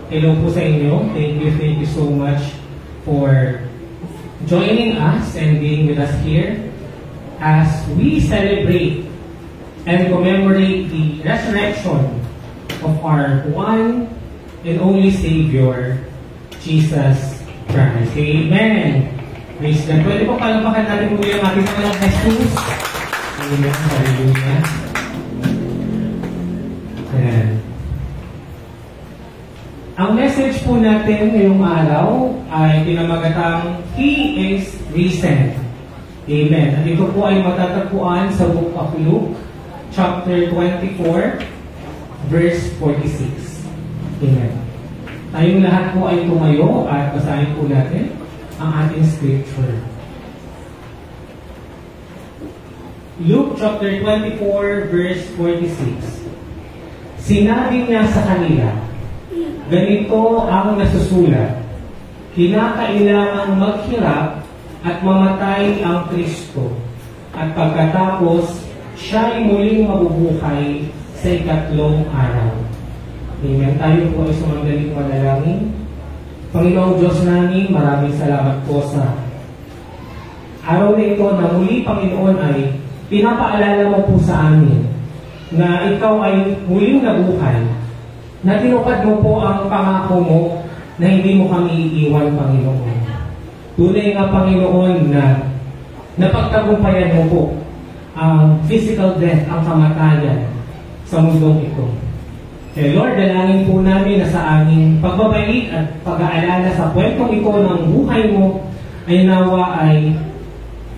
Hello po sa inyo. Thank you so much for joining us and being with us here as we celebrate and commemorate the resurrection of our one and only Savior, Jesus Christ. Amen. Praise God. Pwede po palapakan natin muli ang ating mga Jesus. Amen. Hallelujah. Ayan. Ang message po natin ngayong araw ay pinamagatang He is Risen. Amen. At ito po ay matatagpuan sa Book of Luke, chapter 24, verse 46. Amen. Tayong lahat po ay tumayo at basahin po natin ang ating scripture. Luke chapter 24, verse 46. Sinabi niya sa kanila, ganito ang nasusulat, kinakailangang maghirap at mamatay ang Kristo, at pagkatapos siya'y muling mabubuhay sa ikatlong araw. Amen. Tayo po ay sumanggaling manalangin. Panginoong Diyos namin, maraming salamat po sa araw na ito na muli, Panginoon, ay pinapaalala mo po sa amin na ikaw ay muling nabuhay, na tinupad mo po ang pangako mo na hindi mo kami iiwan, Panginoon. Tunay nga, Panginoon, na napagtagumpayan mo po ang physical death, ang kamatayan sa mundong ito. Kaya Lord, dalangin po namin na sa aming pagbabalik at pag-aalala sa kwentong ito ng buhay mo ay nawa ay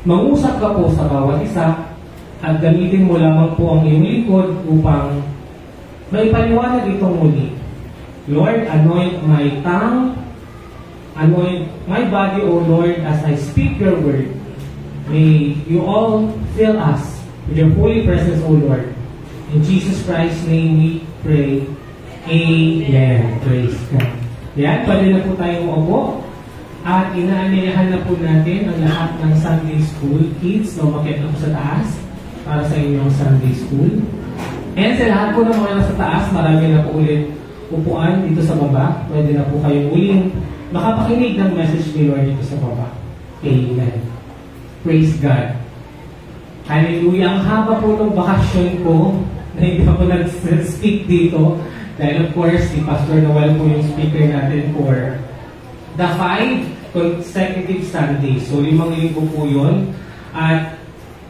mangusap ka po sa bawat isa at gamitin mo lamang po ang iyong likod upang maipaliwanag itong muli. Lord, anoint my tongue, anoint my body, O Lord, as I speak your word. May you all fill us with your holy presence, O Lord. In Jesus Christ's name we pray. Amen. Praise God. Yan, pwede na po tayong maupo. At inaanyayahan na po natin ang lahat ng Sunday School kids na umakyat na po sa taas para sa inyong Sunday School. And sa lahat po ng mga nasa taas, marami na po ulit upuan dito sa baba. Pwede na po kayong uling makapakinig ng message ni Lord dito sa baba. Amen. Praise God. Hallelujah. Ang haba po ng bakasyon ko na hindi ako nag-speak dito. Dahil of course, si Pastor Noel po yung speaker natin for the 5 consecutive Sundays. So, 5 linggo po yun. At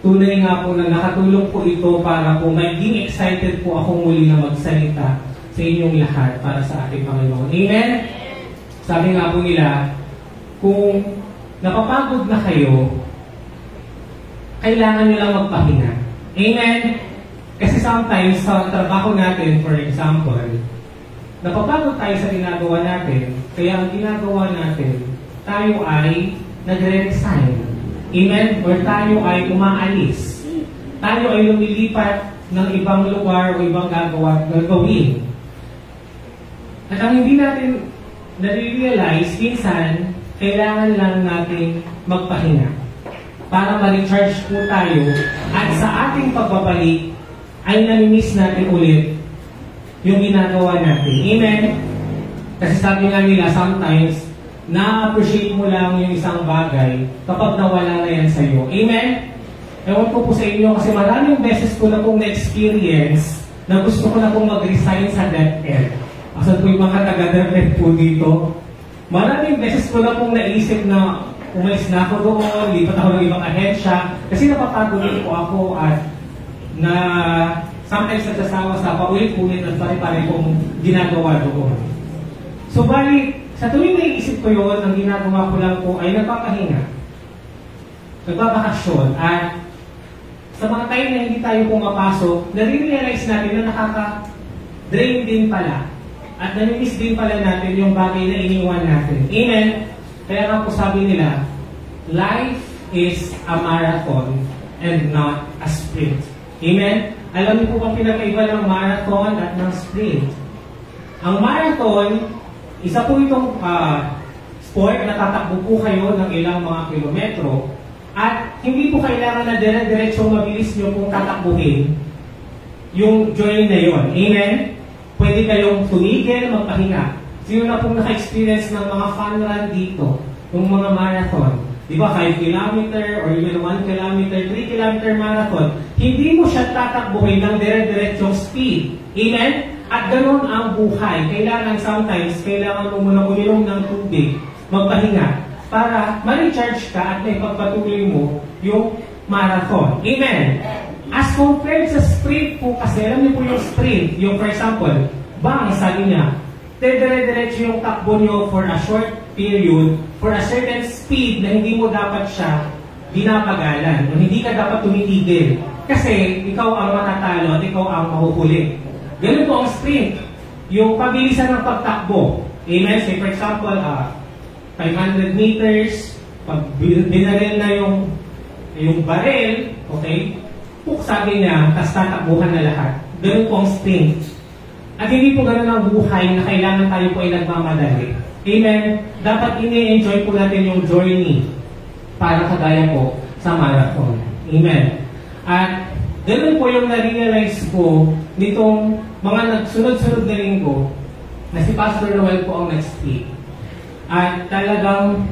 tunay nga po na nakatulong po ito para po maging excited po ako muli na magsalita sa inyong lahat para sa ating Panginoon. Amen? Sabi nga po nila, kung napapagod na kayo, kailangan nyo lang magpahinga. Amen? Kasi sometimes sa trabaho natin, for example, napapagod tayo sa ginagawa natin, kaya ang ginagawa natin, tayo ay nagre-resign. Amen? Or tayo ay umaalis. Tayo ay lumilipat ng ibang lugar o ibang gagawin. At ang hindi natin nare-realize, minsan, kailangan lang natin magpahinga para ma-recharge po tayo at sa ating pagbabalik ay nami-miss natin ulit yung ginagawa natin. Amen? Kasi sabi nga nila, sometimes, na-appreciate mo lang yung isang bagay kapag nawala na yan sa'yo. Amen? Ewan ko po sa inyo kasi maraming beses ko na pong na-experience na gusto ko na pong mag-resign sa DepEd. Asan po yung mga taga-DepEd po dito? Maraming beses ko na pong naisip na umalis na ako doon, lipat ako ng ibang ahensya kasi napapagod po ako at na sometimes nagsasawa sa paulit-ulit at pare-pare kong ginagawa doon. So, bali, sa tuwing naiisip ko yun, ang ginagawa ko lang po ay nagpapahinga, nagbabakasyon, at sa mga time na hindi tayo pumapasok, nare-realize natin na nakaka-drain din pala at nami-miss din pala natin yung bagay na iniwan natin. Amen? Kaya nga po sabi nila, life is a marathon and not a sprint. Amen? Alam niyo po bang pinakaiba ng marathon at ng sprint? Ang marathon, isa po itong sport na tatakbo po kayo ng ilang mga kilometro at hindi po kailangan na dire-diretsong mabilis nyo pong tatakbuhin yung journey na yon. Amen? Pwede kayong tumigil, magpahinga. Sino na pong naka-experience ng mga fun run dito? Yung mga marathon. Di ba, 5 kilometer or even 1 kilometer, 3 kilometer marathon. Hindi mo siya tatakbuhin ng dire-diretsong speed. Amen? At ganun ang buhay. Sometimes, kailangan mo muna uminom ng tubig, magpahinga, para ma-recharge ka at may pagpatuloy mo yung marathon. Amen? As compared sa sprint po, kasi alam niyo po yung sprint, yung for example, sabi niya, dire-diretso yung takbo niyo for a short period, for a certain speed na hindi mo dapat siya binapagalan, o hindi ka dapat tumitigil. Kasi ikaw ang matatalo at ikaw ang mahuhuli. Ganun po ang sprint. Yung pabilisan ng pagtakbo. Amen? Say for example, 500 meters, pag binaril na yung baril, okay? Sabi niya, tas tatakbuhan na lahat. Ganun po ang sprint. At hindi po ganun ang buhay na kailangan tayo po ay nagmamadali. Amen? Dapat ini-enjoy po natin yung journey para kagaya po sa marathon. Amen? At ganun po yung na-realize ko nitong mga nagsunod-sunod na linggo na si Pastor Noel po ang nag-speak. At talagang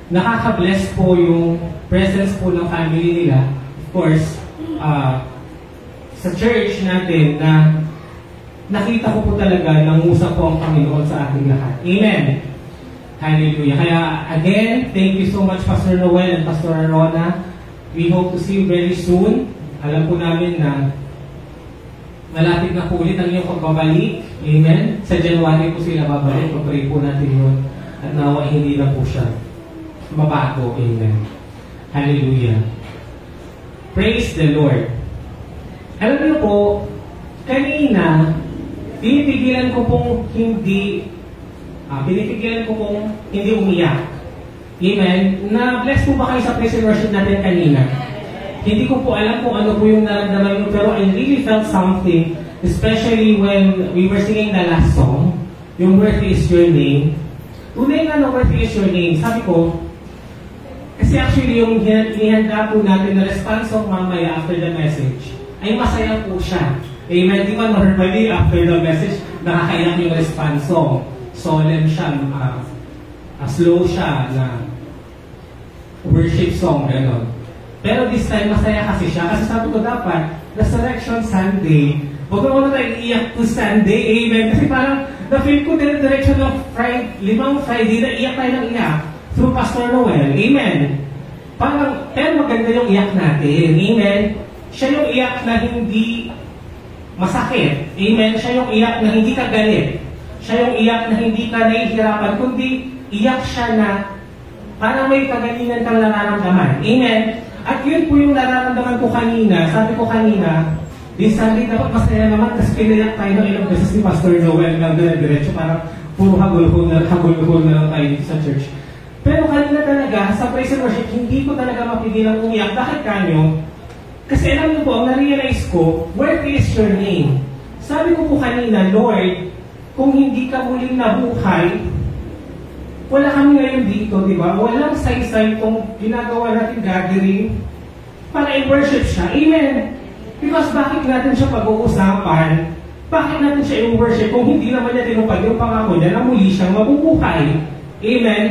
nakaka-bless po yung presence po ng family nila. Of course, sa church natin na nakita ko po talaga nangusap po ang Panginoon sa ating lahat. Amen. Hallelujah. Kaya again, thank you so much Pastor Noel and Pastor Arona. We hope to see you very soon. Alam po namin na malapit na po ulit ang iyong pagbabalik. Amen. Sa January po sila babalik. Pag-pray po natin yun. At nawa hindi na po siya mabago. Amen. Hallelujah. Praise the Lord. Alam niyo po, kanina, pinipigilan ko pong hindi umiyak. Amen? Na-bless po ba kayo sa praise and worship natin kanina? Hindi ko po alam kung ano po yung naramdaman nyo, pero I really felt something, especially when we were singing the last song, yung Worthy is Your Name. Tunay nga na Worthy is Your Name. Sabi ko, kasi actually yung hinihanda po natin na response song mamaya after the message, ay masaya po siya. Amen? Di ba normally after the message, nakakaiyak yung response song. Solemn siya, slow siya na worship song, gano'n. Pero this time, masaya kasi siya. Kasi sabi ko dapat, Resurrection Sunday, huwag mo tayo iiyak to Sunday, amen? Kasi parang, na-feel ko dire-direction ng limang Friday na iyak tayo ng iyak through Pastor Noel, amen? Parang, pero maganda yung iyak natin, amen? Siya yung iyak na hindi masakit, amen? Siya yung iyak na hindi ka galit. Siya yung iyak na hindi ka nahihirapan, kundi iyak siya na parang may kagalingan kang nararamdaman. Amen? At yun po yung nararamdaman ko kanina. Sabi ko kanina, this Sunday dapat masaya naman kasi pinayak tayo ng ilang beses ni Pastor Noel na dire-diretso parang puro hagul-hul na lang tayo dito sa church. Pero kanina talaga, sa praise and worship, hindi ko talaga mapigilang umiyak. Bakit kanyo? Kasi alam niyo po, ang na-realize ko, worthy is your name. Sabi ko po kanina, Lord, kung hindi ka muling nabuhay, wala kami ngayon dito, di ba? Walang say-say itong ginagawa natin gathering para i-worship siya. Amen? Because bakit natin siya pag-uusapan? Bakit natin siya i-worship kung hindi naman niya tinupad yung pangako niya na muli siyang mabubuhay? Amen?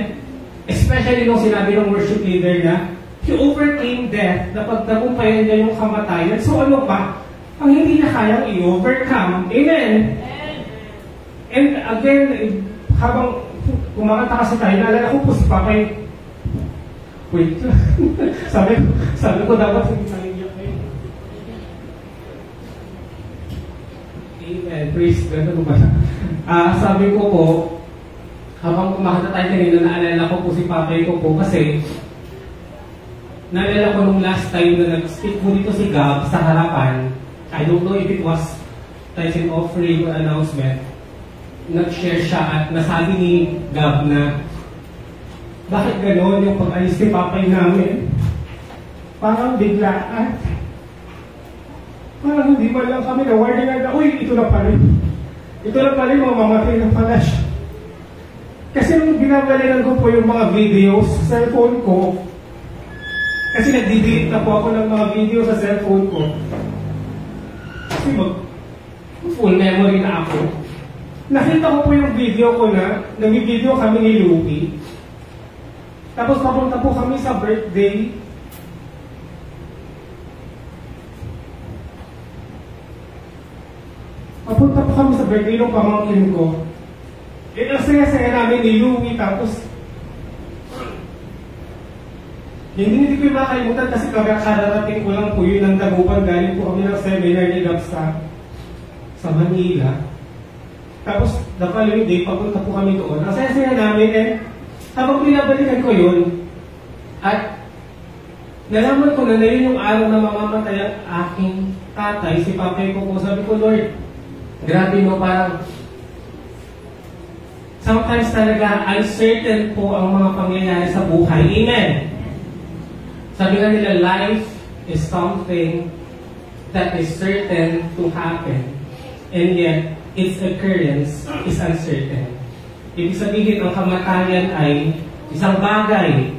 Especially nung sinabi ng worship leader na he overcame death na pagtagumpayan niya yung kamatayan. So ano pa? Ang hindi na kayang i-overcome. Amen? And again, habang kumakanta kasi tayo, naalala ko po si Papa yung... Wait. sabi ko dapat hindi naiiyak ngayon. Amen. Praise God. Ano ba? Sabi ko po, habang kumakanta tayo kanina, naalala ko po si Papa ko po kasi naalala ko nung last time na nag-speak po dito si Gab sa harapan. I don't know if it was tithe and offering or announcement. Nag-share siya at nasabi ni Gab na bakit gano'n yung pag-alis ni Papay namin? Parang biglaan. Parang hindi man lang kami na-warning na, uy, ito na pala. Ito na pala yung mamamatay na pala siya. Kasi nung binabalikan ko po yung mga videos sa cellphone ko, kasi nag-delete na po ako ng mga video sa cellphone ko. Kasi full memory na ako. nakita ko po yung video ko na, nag-video kami ni Louie. Tapos papunta po kami sa birthday. Papunta po kami sa birthday ng pamangkin ko. Ang saya-saya namin ni Louie, tapos hindi ko makalimutan kasi kararating ko lang po yun ng Dagupan. Galing po kami ng seminar ni Gab sa Manila. Tapos, the following day, papunta po kami doon. Ang saya-saya namin habang pinabalikan ko yun, at nalaman ko na yun yung araw na mamamatay ang aking tatay, si Papay ko po. Sabi ko, Lord, grabe no, parang sometimes talaga uncertain po ang mga pangyayari sa buhay. Amen! Sabi nga nila, life is something that is certain to happen, and yet, its occurrence is uncertain. Ibig sabihin, ang kamatayan ay isang bagay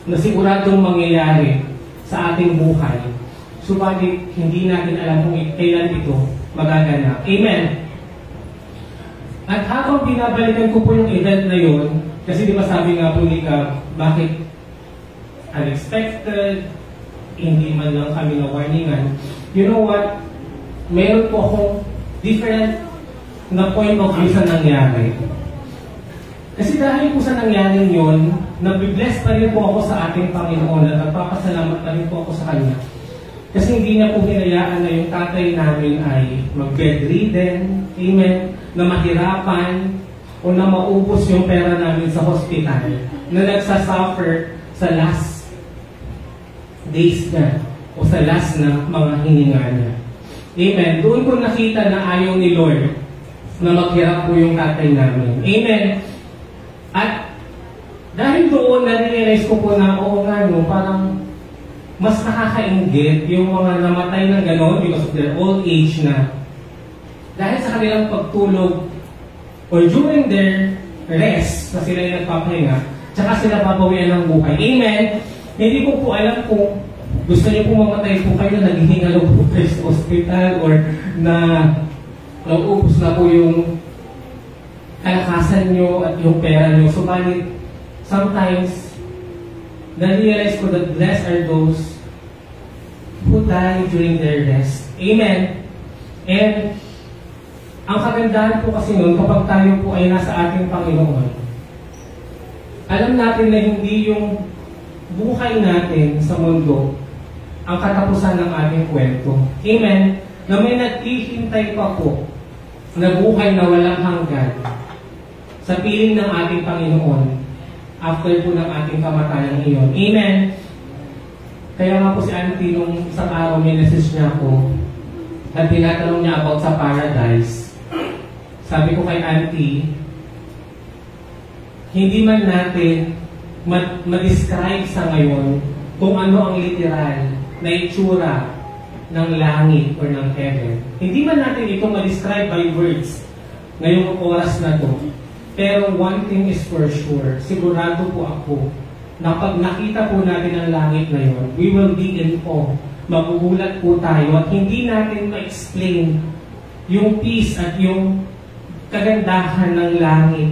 na siguradong mangyayari sa ating buhay. Subalit, hindi natin alam kung kailan ito magaganap. Amen! At habang binabalikan ko po yung event na yun, kasi di ba sabi nga po ni Gab, bakit unexpected, hindi man lang kami na warningan. You know what? Meron po akong different na point of view sa nangyari. Kasi dahil po sa nangyari yun, nabibless pa rin po ako sa ating Panginoon at nagpapasalamat pa rin po ako sa Kanya. Kasi hindi niya po hinayaan na yung tatay namin ay mag-bedridden, amen, na mahirapan o na maubos yung pera namin sa hospital, na nagsasuffer sa last days na o sa last na mga hininga niya. Amen. Doon ko nakita na ayaw ni Lord na maghirap po yung tatay namin. Amen. At dahil doon, na-realize ko po na, oo nga, no, parang mas nakakainggit yung mga namatay ng gano'n because of their old age na dahil sa kanilang pagtulog or during their rest na sila yung nagpapahinga, tsaka sila papawian ng buhay. Amen. Hindi ko po alam kung gusto niyo po mamatay po kayo na naghihingalo po kayo sa hospital or na naubos na po yung kalakasan nyo at yung pera nyo. Subalit, sometimes, na-realize ko that blessed are those who die during their rest. Amen. And ang kagandahan po kasi nun, kapag tayo po ay nasa ating Panginoon, alam natin na hindi yung buhay natin sa mundo ang katapusan ng ating kwento. Amen? Na may naghihintay pa po na buhay na walang hanggan sa piling ng ating Panginoon after po ng ating kamatayan iyon. Amen? Kaya nga po si Auntie nung isang araw may message niya ako at tinatanong niya about sa paradise. Sabi ko kay Auntie, hindi man natin ma-describe sa ngayon kung ano ang literal na itsura ng langit or ng heaven. Hindi man natin ito ma-describe by words ngayong oras na to. Pero one thing is for sure, sigurado po ako na pag nakita po natin ang langit na yun, we will be in awe. Magugulat po tayo at hindi natin ma-explain yung peace at yung kagandahan ng langit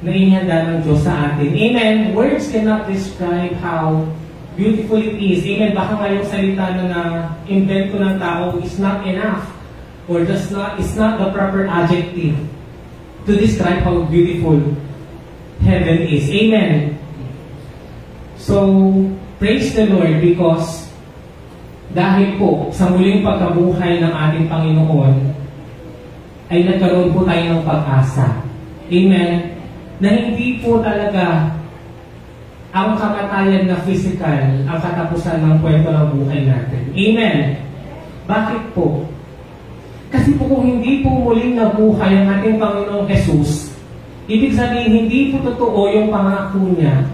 na inihanda ng Diyos sa atin. Amen. Words cannot describe how beautiful it is. Amen. Baka nga yung salita na invento ng tao is not enough or is not the proper adjective to describe how beautiful heaven is. Amen. So, praise the Lord because dahil po sa muling pagkabuhay ng ating Panginoon ay nagkaroon po tayo ng pag-asa. Amen. Na hindi po talaga ang kamatayan na physical ang katapusan ng kwento ng buhay natin. Amen. Bakit po? Kasi po kung hindi po muling nabuhay ang ating Panginoong Jesus, ibig sabihin hindi po totoo yung pangako niya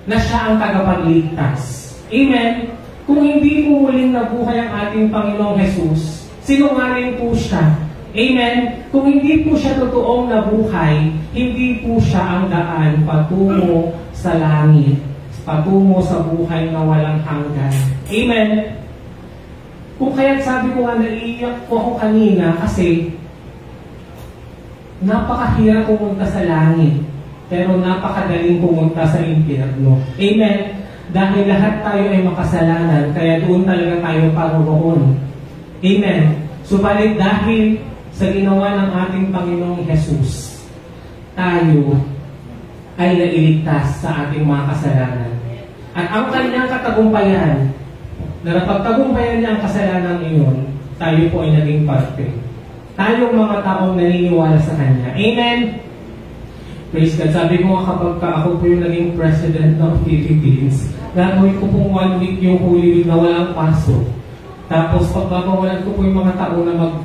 na siya ang tagapagligtas. Amen. Kung hindi po muling nabuhay ang ating Panginoong Jesus, sinungaling po siya. Amen. Kung hindi po siya totoong nabuhay, hindi po siya ang daan patungo sa langit, patungo sa buhay na walang hanggan. Amen. Kung kaya't sabi ko nga, naiiyak po ako kanina kasi napakahirap pumunta sa langit, pero napakadaling pumunta sa impyerno. Amen? Dahil lahat tayo ay makasalanan, kaya doon talaga tayo paroroon. Amen? Subalit dahil sa ginawa ng ating Panginoong Jesus, tayo ay nailigtas sa ating mga kasalanan. At ang kanyang katagumpayan, na napagtagumpayan niya ang kasalanan iyon, tayo po ay naging parte. Tayong mga taong naniniwala sa Kanya. Amen? Praise God. Sabi ko nga kapag ako po yung naging president ng Philippines, gagawin ko pong 1 week yung Holy Week na walang pasok. Tapos pagbabawalan ko po yung mga tao na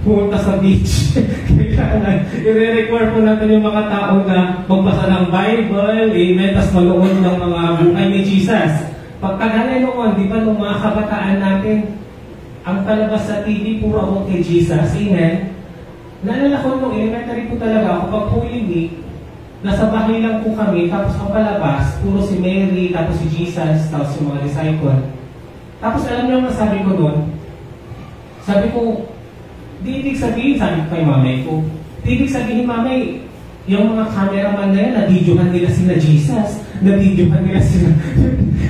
pumunta sa beach. Kailangan, i-require po natin yung mga tao na magbasa ng Bible, amen, tapos manood ng mga buhay ni Jesus. Pagkagana noon, di ba, nung mga kabataan natin, ang palabas sa TV, puro about kay Jesus, amen. Naalala ko nung elementary po talaga ako, pag Holy Week, nasa bahay lang po kami, tapos ang palabas, puro si Mary, tapos si Jesus, tapos yung mga disciple. Tapos alam niyo ang nasabi ko doon? Sabi ko, di ibig sabihin, sabi ko kay mamay ko, di ibig sabihin, mamay, yung mga cameraman na yan, na-videohan nila sila Jesus, na-videohan nila sila.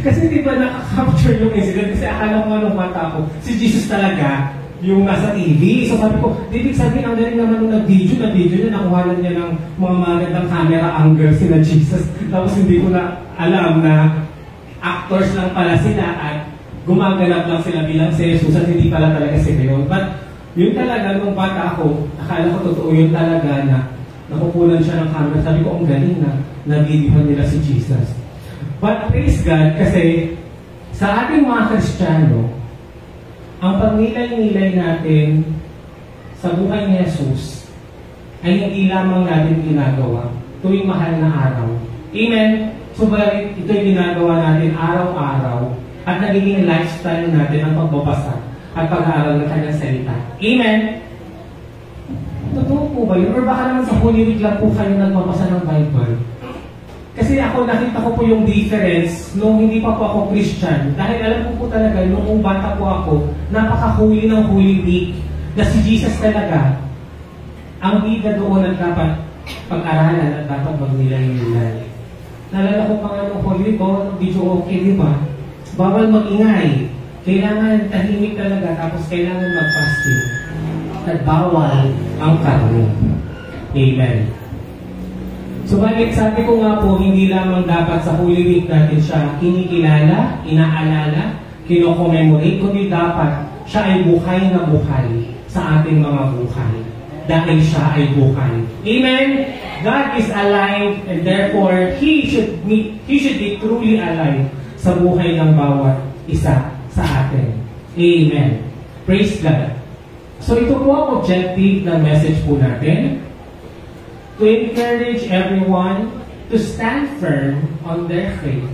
Kasi di ba nakaka-capture yung incident? Kasi akala ko nung bata ko, si Jesus talaga, yung nasa TV. So sabi ko, di ibig sabihin, ang galing naman nung na-video niya, nakuhanan niya ng mga magandang camera angle sila Jesus. Tapos hindi ko na alam na actors lang pala sila at gumaganap lang sila bilang si Jesus at hindi pala talaga si Leon. But yun talaga, nung bata ako, akala ko totoo yun talaga na nakukunan siya ng camera. Sabi ko, ang galing na na-videohan nila si Jesus. But praise God, kasi sa ating mga Kristiyano, ang pagnilay-nilay natin sa buhay ni Jesus ay hindi lamang natin ginagawa tuwing mahal na araw. Amen? Subalit ito'y ginagawa natin araw-araw at nagiging lifestyle natin ang pagbabasa at pag-aaral ng kanyang salita. Amen? Totoo po ba yun? Or baka naman sa Holy Week lang po kayo nagbabasa ng Bible? Kasi ako, nakita ko po yung difference nung hindi pa po ako Christian. Dahil alam ko po talaga, nung bata po ako, napaka-holy ng Holy Week na si Jesus talaga ang bida doon at dapat pag-aralan at dapat magnilay-nilay. Nalala ko pa nga nung Holy Week, video okay, di ba? Bawal mag-ingay. Kailangan tahimik talaga, tapos kailangan mag-fasting. At bawal ang karne. Amen. Subalit sabi ko nga po, hindi lamang dapat sa Holy Week natin siya kinikilala, inaalala, kino-commemorate, kundi dapat siya ay buhay na buhay sa ating mga buhay. Dahil siya ay buhay. Amen? God is alive and therefore, He should be truly alive sa buhay ng bawat isa sa atin. Amen. Praise God. So ito po ang objective ng message po natin. To encourage everyone to stand firm on their faith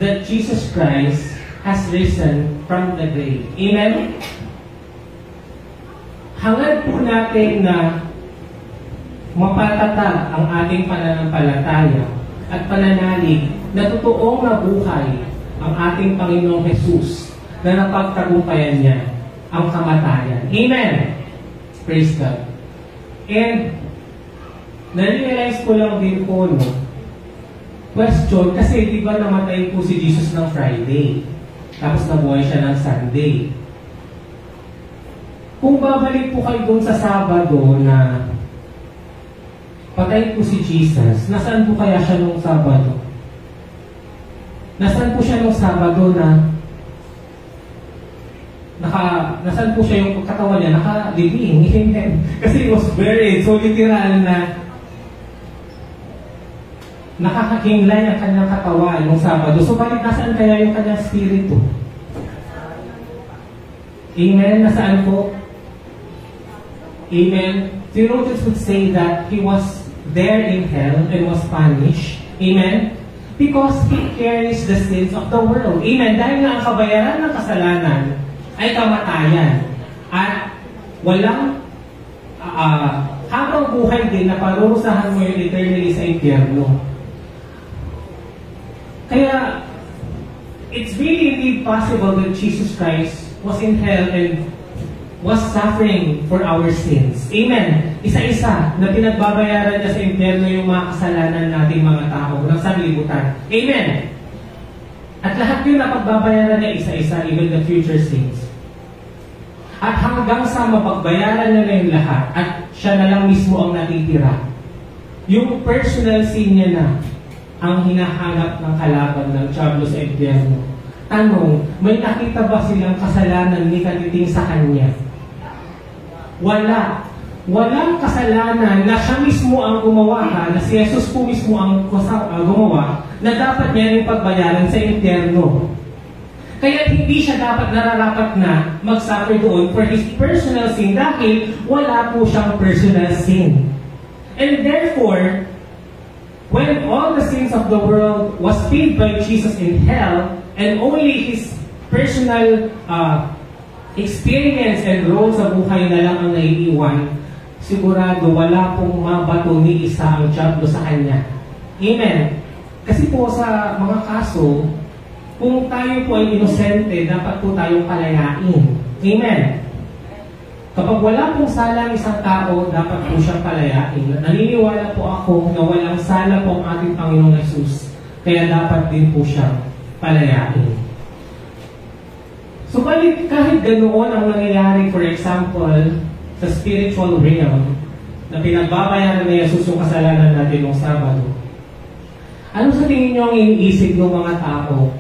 that Jesus Christ has risen from the grave. Amen? Hangad po natin na mapatatag ang ating pananampalataya at pananalig na totoong nabuhay ang ating Panginoong Jesus na napagtagumpayan niya ang kamatayan. Amen? Praise God. And na-realize ko lang din po, no, question, kasi di ba namatay po si Jesus ng Friday, tapos nabuhay siya ng Sunday. Kung babalik po kayo doon sa Sabado na patay po si Jesus, nasaan po kaya siya nung Sabado? Nasaan po siya nung Sabado na nasaan po siya yung katawan niya? Nakalibing. Kasi it was buried. So literal na nakakakinlay ang kanyang katawan nung Sabado. So, bakit nasaan kaya yung kanyang spirito? Amen? Nasaan po? Amen? Theologians would say that he was there in hell and was punished. Amen? Because he carries the sins of the world. Amen? Dahil nga ang kabayaran ng kasalanan ay kamatayan. At walang habang buhay din na parurusahan mo yung eternally sa impyerno. Kaya, it's really possible that Jesus Christ was in hell and was suffering for our sins. Amen. isa-isa na pinagbabayaran niya sa impyerno yung mga kasalanan nating mga tao ng sanlibutan. Amen! At lahat yun na pagbabayaran niya isa-isa, even the future sins. At hanggang sa mapagbayaran niya na yung lahat, at siya na lang mismo ang natitira. Yung personal sin niya na ang hinahanap ng kalaban ng Diablo sa impyerno. Tanong, may nakita ba silang kasalanan ni katiting sa kanya? Wala. Walang kasalanan na siya mismo ang gumawa na si Jesus po mismo ang gumawa na dapat niya rin pagbayaran sa impyerno. Kaya hindi siya dapat nararapat na mag-suffer doon for his personal sin dahil wala po siyang personal sin. And therefore, when all the sins of the world was paid by Jesus in hell and only his personal experience and role sa buhay na lang ang naiiwan, sigurado wala pong mabato ni isa ang Diablo sa kanya. Amen. Kasi po sa mga kaso, kung tayo po ay inosente, dapat po tayong palayain. Amen. Kapag wala pong sala ng isang tao, dapat po siyang palayain. Naniniwala po ako na walang sala po ang ating Panginoong Jesus, kaya dapat din po siyang palayain. So kahit ganoon ang nangyayari, for example, sa spiritual realm, na pinagbabayaran ni Jesus yung kasalanan natin noong Sabado, ano sa tingin niyo ang iniisip ng mga tao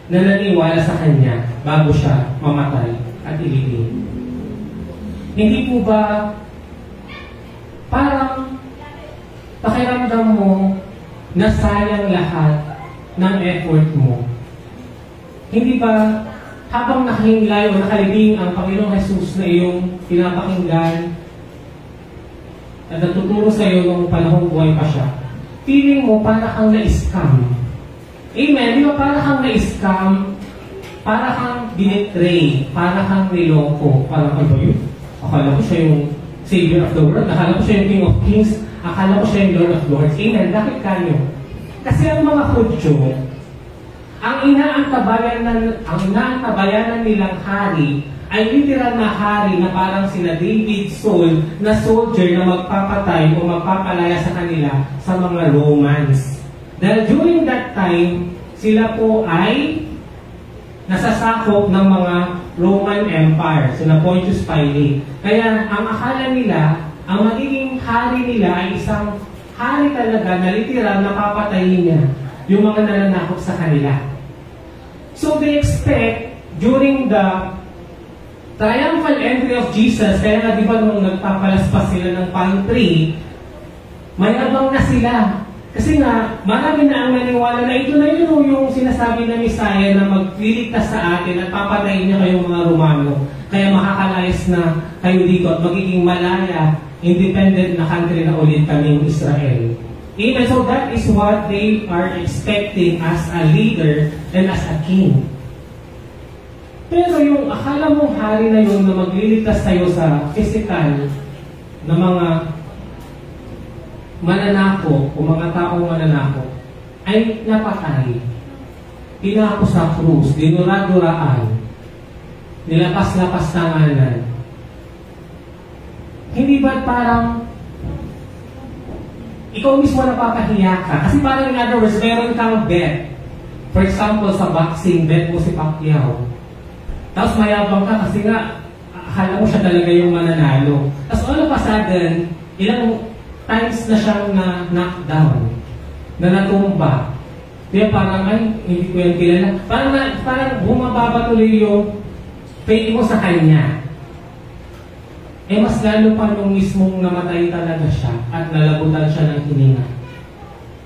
na naniwala sa Kanya bago siya mamatay at ilibing? Hindi po ba parang pakiramdam mo na sayang lahat ng effort mo? Hindi ba habang nakahinglay o nakalibing ang Panginoong Jesus na iyong pinapakinggan at natuturo sa iyo nung panahong buhay pa siya, feeling mo para kang na-scam? Amen? Di ba para kang na-scam? Para kang binitray? Para kang niloko? Para kang ba yun? Akala ko siya yung Savior of the world. Akala ko siya yung King of Kings. Akala ko siya yung Lord of Lords. Amen? Bakit kanyo? Kasi ang mga Hudyo, ang inaantabayanan nilang hari ay literal na hari na parang sina David, Saul, na soldier na magpapatay o magpapalaya sa kanila sa mga Romans. Dahil during that time, sila po ay nasasakop ng mga Roman Empire, sina Pontius Pilate. Kaya ang akala nila, ang magiging hari nila ay isang hari talaga na literal na papatayin niya yung mga nananakop sa kanila. So they expect during the triumphal entry of Jesus, kaya nga di ba nung nagpapalaspas sila ng palm tree, mayabang na sila. Kasi nga, marami na ang naniwala na ito na yun yung sinasabi ng Messiah na magliligtas sa atin at papatayin niya kayong mga Romano. Kaya makakalayas na kayo dito at magiging malaya, independent na country na ulit kaming Israel. Amen. So that is what they are expecting as a leader and as a king. Pero yung akala mong hari na yun na magliligtas tayo sa physical na mga mananako o mga taong mananako ay napatay. Pinako sa krus, dinura-duraan, nilapas-lapas tanganan. Hindi ba parang ikaw mismo napapahiya ka? Kasi parang in other words, meron kang bet. For example, sa boxing, bet mo si Pacquiao. Tapos mayabang ka kasi nga, akala mo siya talaga yung mananalo. Tapos all of a sudden, ilang times na siyang na-knockdown, na natumba. Kaya parang, ay, hindi ko yan kilala. Parang bumababa tuloy yung faith mo sa kanya. Eh mas lalo pa nung mismong namatay talaga siya at nalabutan siya ng hininga.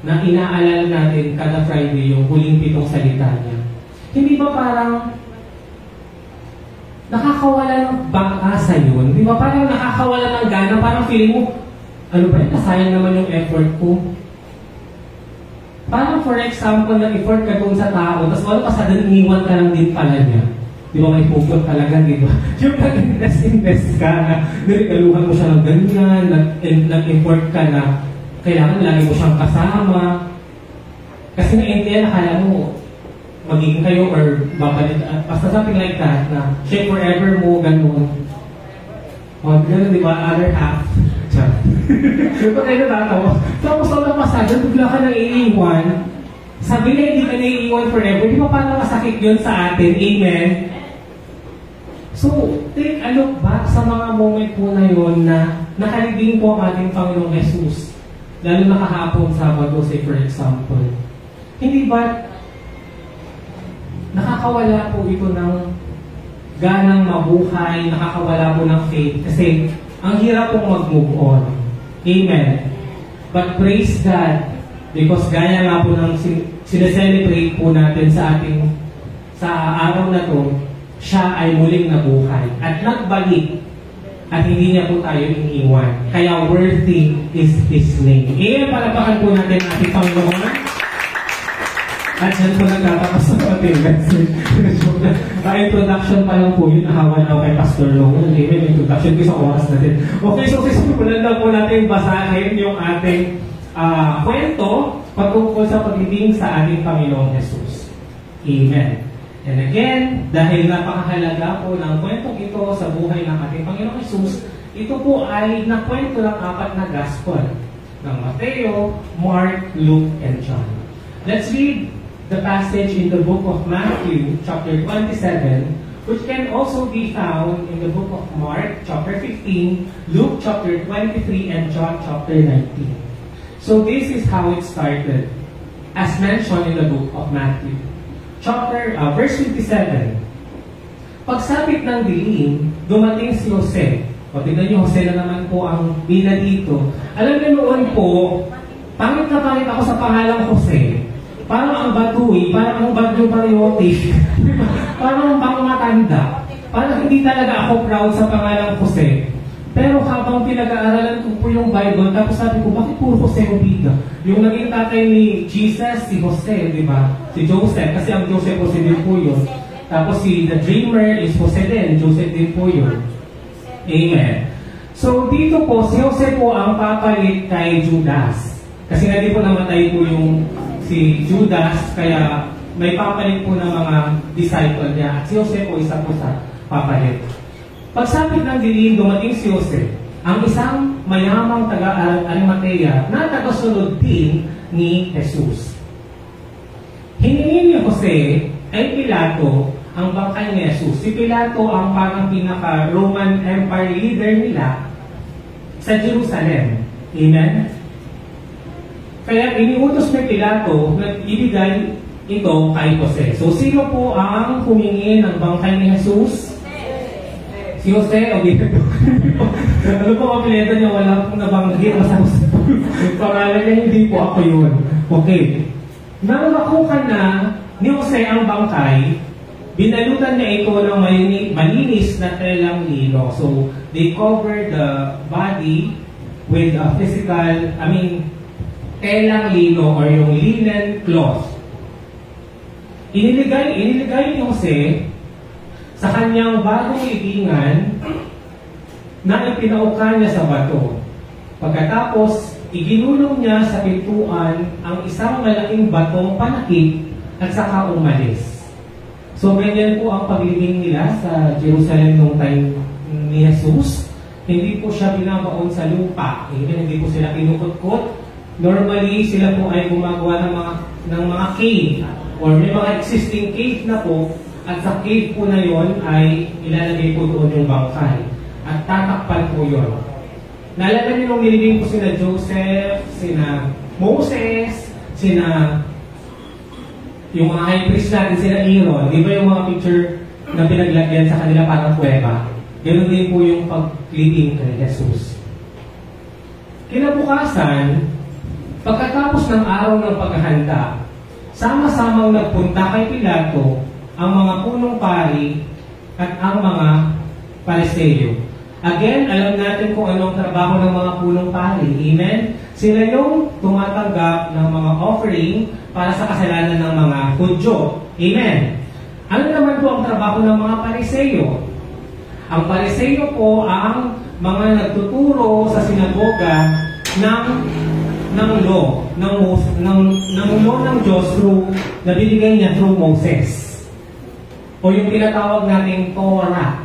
Na inaalala natin kada Friday yung huling 7 salita niya. Hindi ba parang nakakawala ng bangasa yun? Di ba parang nakakawala ng gana? Parang feeling mo, ano ba yun? Nasayang naman yung effort ko. Parang for example, nag-effort ka doon sa tao, tapos wala pa sa iniwan ka lang din pala niya. Di ba may pupot talaga, di ba? Yung nag-invest ka na niregaluhan mo siya ng ganyan, nag-effort ka na kailangan lagi mo siyang kasama. Kasi na-intiyan, nakala mo, magiging kayo or babalik, basta something like that, na siya forever mo, ganun. O, ganun, di ba? Other half. Yung pag kayo natatawa. Tapos ang pasada, bigla ka nang iiwan. Sabi na hindi ka naiiwan forever. Di ba parang masakit yun sa atin? Amen? So, take a look back sa mga moment po na yun na nakalibing po ang ating Panginoong Jesus. Lalo na kahapon, Sabado, say for example. Hindi ba nakakawala po ito ng ganang mabuhay, nakakawala po ng faith kasi ang hirap pong mag-move on. Amen. But praise God because gaya nga po ng sineselebrate po natin sa araw na to, siya ay muling nabuhay at nagbalik at hindi niya po tayo iniwan. Kaya worthy is His name. Palapakan po natin ang ating Panginoon. At yan po nagtatakas sa ating message. Introduction pa lang po yun, nahawan ako kay Pastor Long. Amen, introduction ko sa oras natin. Okay, so sisimulan lang po natin basahin yung ating kwento patungkol sa pagiging sa ating Panginoong Jesus. Amen. And again, dahil napakahalaga po ng kwentong ito sa buhay ng ating Panginoong Jesus, ito po ay nakwento ng 4 na gospel ng Mateo, Mark, Luke, and John. Let's read the passage in the book of Matthew, chapter 27, which can also be found in the book of Mark, chapter 15, Luke, chapter 23, and John, chapter 19. So this is how it started, as mentioned in the book of Matthew. Verse 57. Pagsapit ng dilim, dumating si Jose. O, tignan niyo, Jose na naman po ang bina dito. Alam niyo noon po, pangit na pangit ako sa pangalang Jose. Parang ang batuy, parang ang bagyo pariote. Parang ang matanda. Parang hindi talaga ako proud sa pangalang Jose. Pero habang pinag-aaralan ko po yung Bible, tapos sabi ko, bakit puro Jose Obida? Yung naging tatay ni Jesus, si Jose, di ba? Si Joseph, kasi ang Joseph Jose din po yun. Tapos si the dreamer is Jose din, Joseph din po yun. Amen. So dito po, si Jose po ang papalit kay Judas. Kasi nga di po namatay po yung si Judas, kaya may papalit po ng mga disciple niya. At si Jose po isa po sa papalit. Pagsapit ng dilim, dumating si Jose, ang isang mayamang taga-Arimatea na tagasunod din ni Jesus. Hiningin ni Jose ay Pilato ang bangkay ni Jesus. Si Pilato ang parang pinaka-Roman Empire leader nila sa Jerusalem. Amen? Kaya iniutos ni Pilato na ibigay ito kay Jose. So sino po ang humingi ng bangkay ni Jesus? Si Jose, o dito. Ano po kapileta niya, wala pong nabanggit sa Jose. Pangalan niya, hindi po ako yun. Okay. Nang makuha na ni Jose ang bangkay, binalutan niya ito ng malinis na telang lino. So, they covered the body with a telang lino or yung linen cloth. Iniligay ni Jose sa kanyang bagong libingan na ipinaukan niya sa bato. Pagkatapos, iginulong niya sa pintuan ang isang malaking batong panakip at saka umalis. So, ganyan po ang paglibing nila sa Jerusalem noong time ni Jesus. Hindi po siya binabaon sa lupa. Hindi po sila kinukutkot. Normally, sila po ay gumagawa ng mga cave or may mga existing cave na po. At sa cave po na yon ay ilalagay po doon yung bangkay. At tatakpan po yun. Naalala niyo nung nilibing po sina Joseph, sina Moses, yung mga high priest natin, sina Aaron. Di ba yung mga picture na pinaglagyan sa kanila parang kuweba? Ganun din po yung paglibing kay Jesus. Kinabukasan, pagkatapos ng araw ng paghahanda, sama-samang nagpunta kay Pilato ang mga punong pari at ang mga Pariseo. Again, alam natin kung anong trabaho ng mga punong pari. Amen? Sila yung tumatanggap ng mga offering para sa kasalanan ng mga Hudyo. Amen? Ano naman po ang trabaho ng mga Pariseo? Ang Pariseo po ang mga nagtuturo sa sinagoga ng law ng Diyos na binigay niya through Moses. O yung tinatawag nating Torah.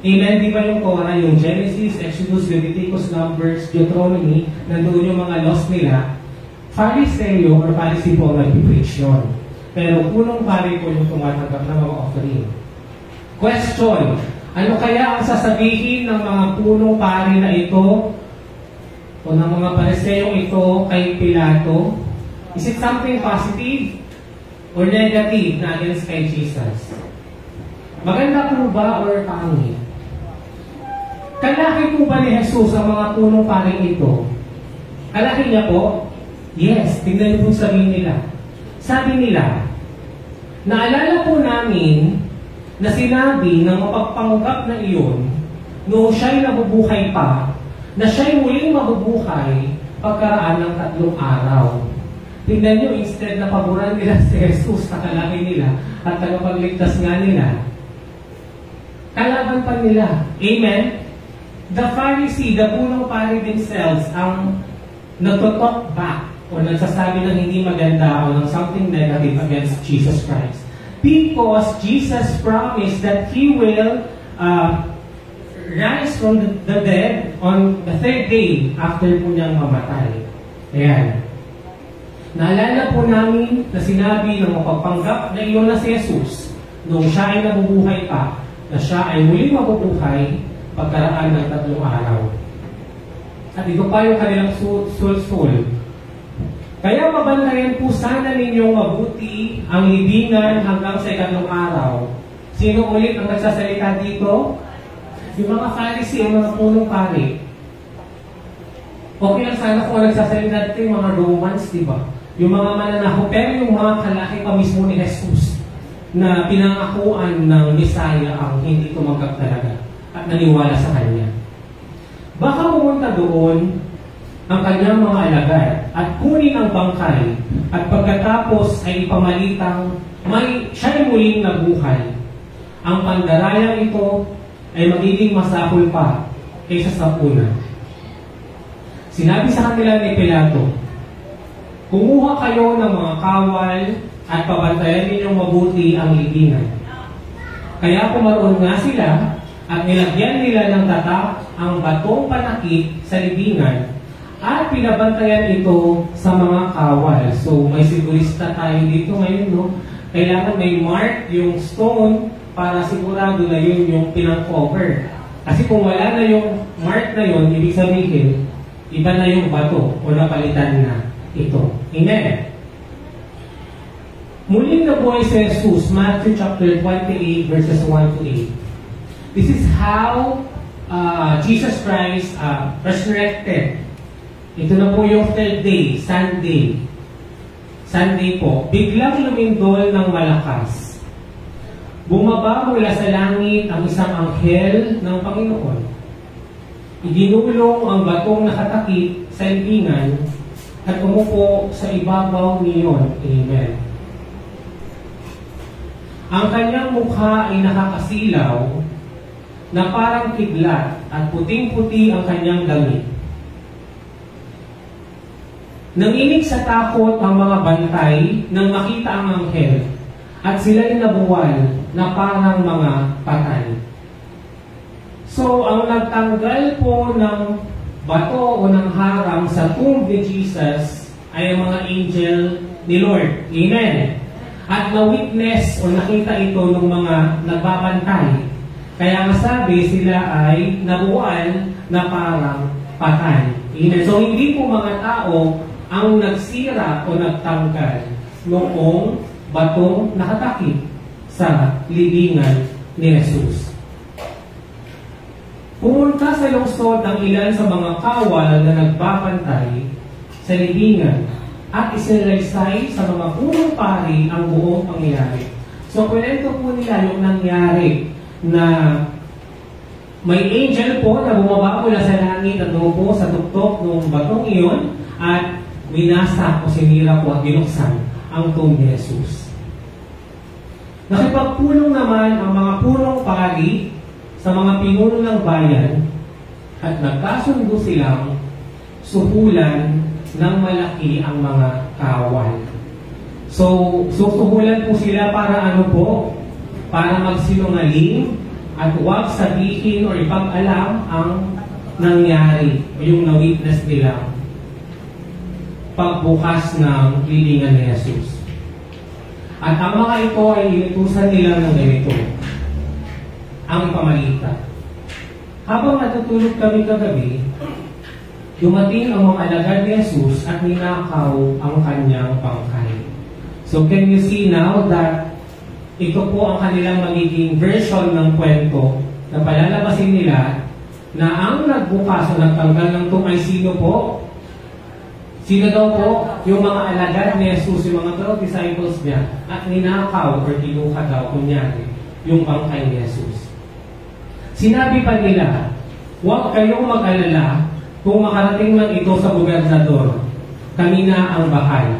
Amen? Di ba yung Torah, yung Genesis, Exodus, Leviticus, Numbers, Deuteronomy, nandoon yung mga laws nila. Pharisee or Pharisee po ang nag-preach yun. Pero punong pari po yung tumatanggap ng mga offering. Question, ano kaya ang sasabihin ng mga punong pari na ito o ng mga Pariseyong ito kay Pilato? Is it something positive or negative na against kay Jesus? Maganda po ba or pangit? Kalaki po ba ni Jesus ang mga punong pari ito? Kalaki niya po? Yes, tingnan niyo po sabihin nila. Sabi nila, naalala po namin na sinabi ng mapagpanggap na iyon noong siya'y nabubuhay pa, na siya'y muling mabubuhay pagkaraan ng 3 araw. Tingnan niyo, instead na paboran nila si Jesus na kalaki nila at tagapagligtas nga nila, kalaban pa nila. Amen? The Pharisee, the punong pari themselves, ang nagtotalk back o nagsasabi ng hindi maganda o ng something negative against Jesus Christ. Because Jesus promised that He will rise from the dead on the 3rd day after po niyang mamatay. Ayan. Naalala po namin na sinabi ng mapagpanggap na iyon na si Jesus noong siya ay nabubuhay pa, na siya ay muling mabubuhay pagkaraan ng 3 araw. At ito pa yung kanilang sul. Kaya mabantayan po sana ninyong mabuti ang libingan hanggang sa 3 araw. Sino ulit ang nagsasalita dito? Yung mga Pharisee, yung mga punong pari. Okay lang sana kung nagsasalita dito yung mga Romans, di ba? Yung mga mananako, pero yung mga kalaki pa mismo ni Jesus na pinangakuan ng Messiah ang hindi tumanggap talaga at naniwala sa Kanya. Baka pumunta doon ang kanyang mga alagad at kunin ang bangkay at pagkatapos ay ipamalitang siya'y muling nabuhay. Ang pandarayang ito ay magiging masahol pa kaysa sa una. Sinabi sa kanila ni Pilato, kumuha kayo ng mga kawal at pabantayan ninyong mabuti ang libingan. Kaya pumaroon nga sila at nilagyan nila ng tatak ang batong panakit sa libingan at pinabantayan ito sa mga kawal. So may sigurista tayo dito ngayon, no? Kailangan may mark yung stone para sigurado na yun yung pinang-cover. Kasi kung wala na yung mark na yun, ibig sabihin, iba na yung bato o napalitan na ito. Amen? Muling nabuhay si Jesus, Matthew chapter 28, verses 1 to 8. This is how Jesus Christ resurrected. Ito na po yung 3rd day, Sunday. Sunday po. Biglang lumindol ng malakas. Bumaba mula sa langit ang isang anghel ng Panginoon. Iginulong ang batong nakatakip sa libingan at umupo sa ibabaw niyon. Amen. Ang kanyang mukha ay nakakasilaw na parang kidlat at puting-puti ang kanyang damit. Nanginig sa takot ang mga bantay nang makita ang anghel at sila'y nabuwal na parang mga patay. So, ang nagtanggal po ng bato o ng harang sa tomb ni Jesus ay ang mga angel ni Lord. Amen. At na-witness o nakita ito ng mga nagbabantay. Kaya masabi sila ay nabuwal na parang patay. Amen. So, hindi po mga tao ang nagsira o nagtanggal noong batong nakatakip sa libingan ni Jesus. Pumunta sa lungsod ang ilan sa mga kawal na nagbabantay sa libingan at isinaysay sa mga punong pari ang buong pangyayari. So, kwento po nila yung nangyari na may angel po na bumaba mula sa langit at po sa tuktok ng batong iyon at winasa o sinira po at binuksan ang tomb ni Jesus. Nakipagpulong naman ang mga punong pari sa mga pinuno ng bayan at nagkasundo silang suhulan ng malaki ang mga kawal. So susuhulan po sila para ano po? Para magsinungaling at huwag sabihin o ipag-alam ang nangyari o yung na-witness nila pagbukas ng lilingan ni Jesus. At ang mga ito ay inutusan nila ng ganito, ang pamalita. Habang natutulog kami kagabi, dumating ang mga alagad ni Jesus at ninakaw ang kanyang bangkay. So can you see now that ito po ang kanilang magiging version ng kwento na palalabasin nila na ang nagbukas o nagtanggal ng tungay sino po? Sino daw po? Yung mga alagad ni Jesus, yung mga 12 disciples niya, at ninakaw o kinuha daw, kunyari, yung bangkay ni Jesus. Sinabi pa nila, huwag kayong mag-alala kung makarating man ito sa gobernador, kami na ang bahay.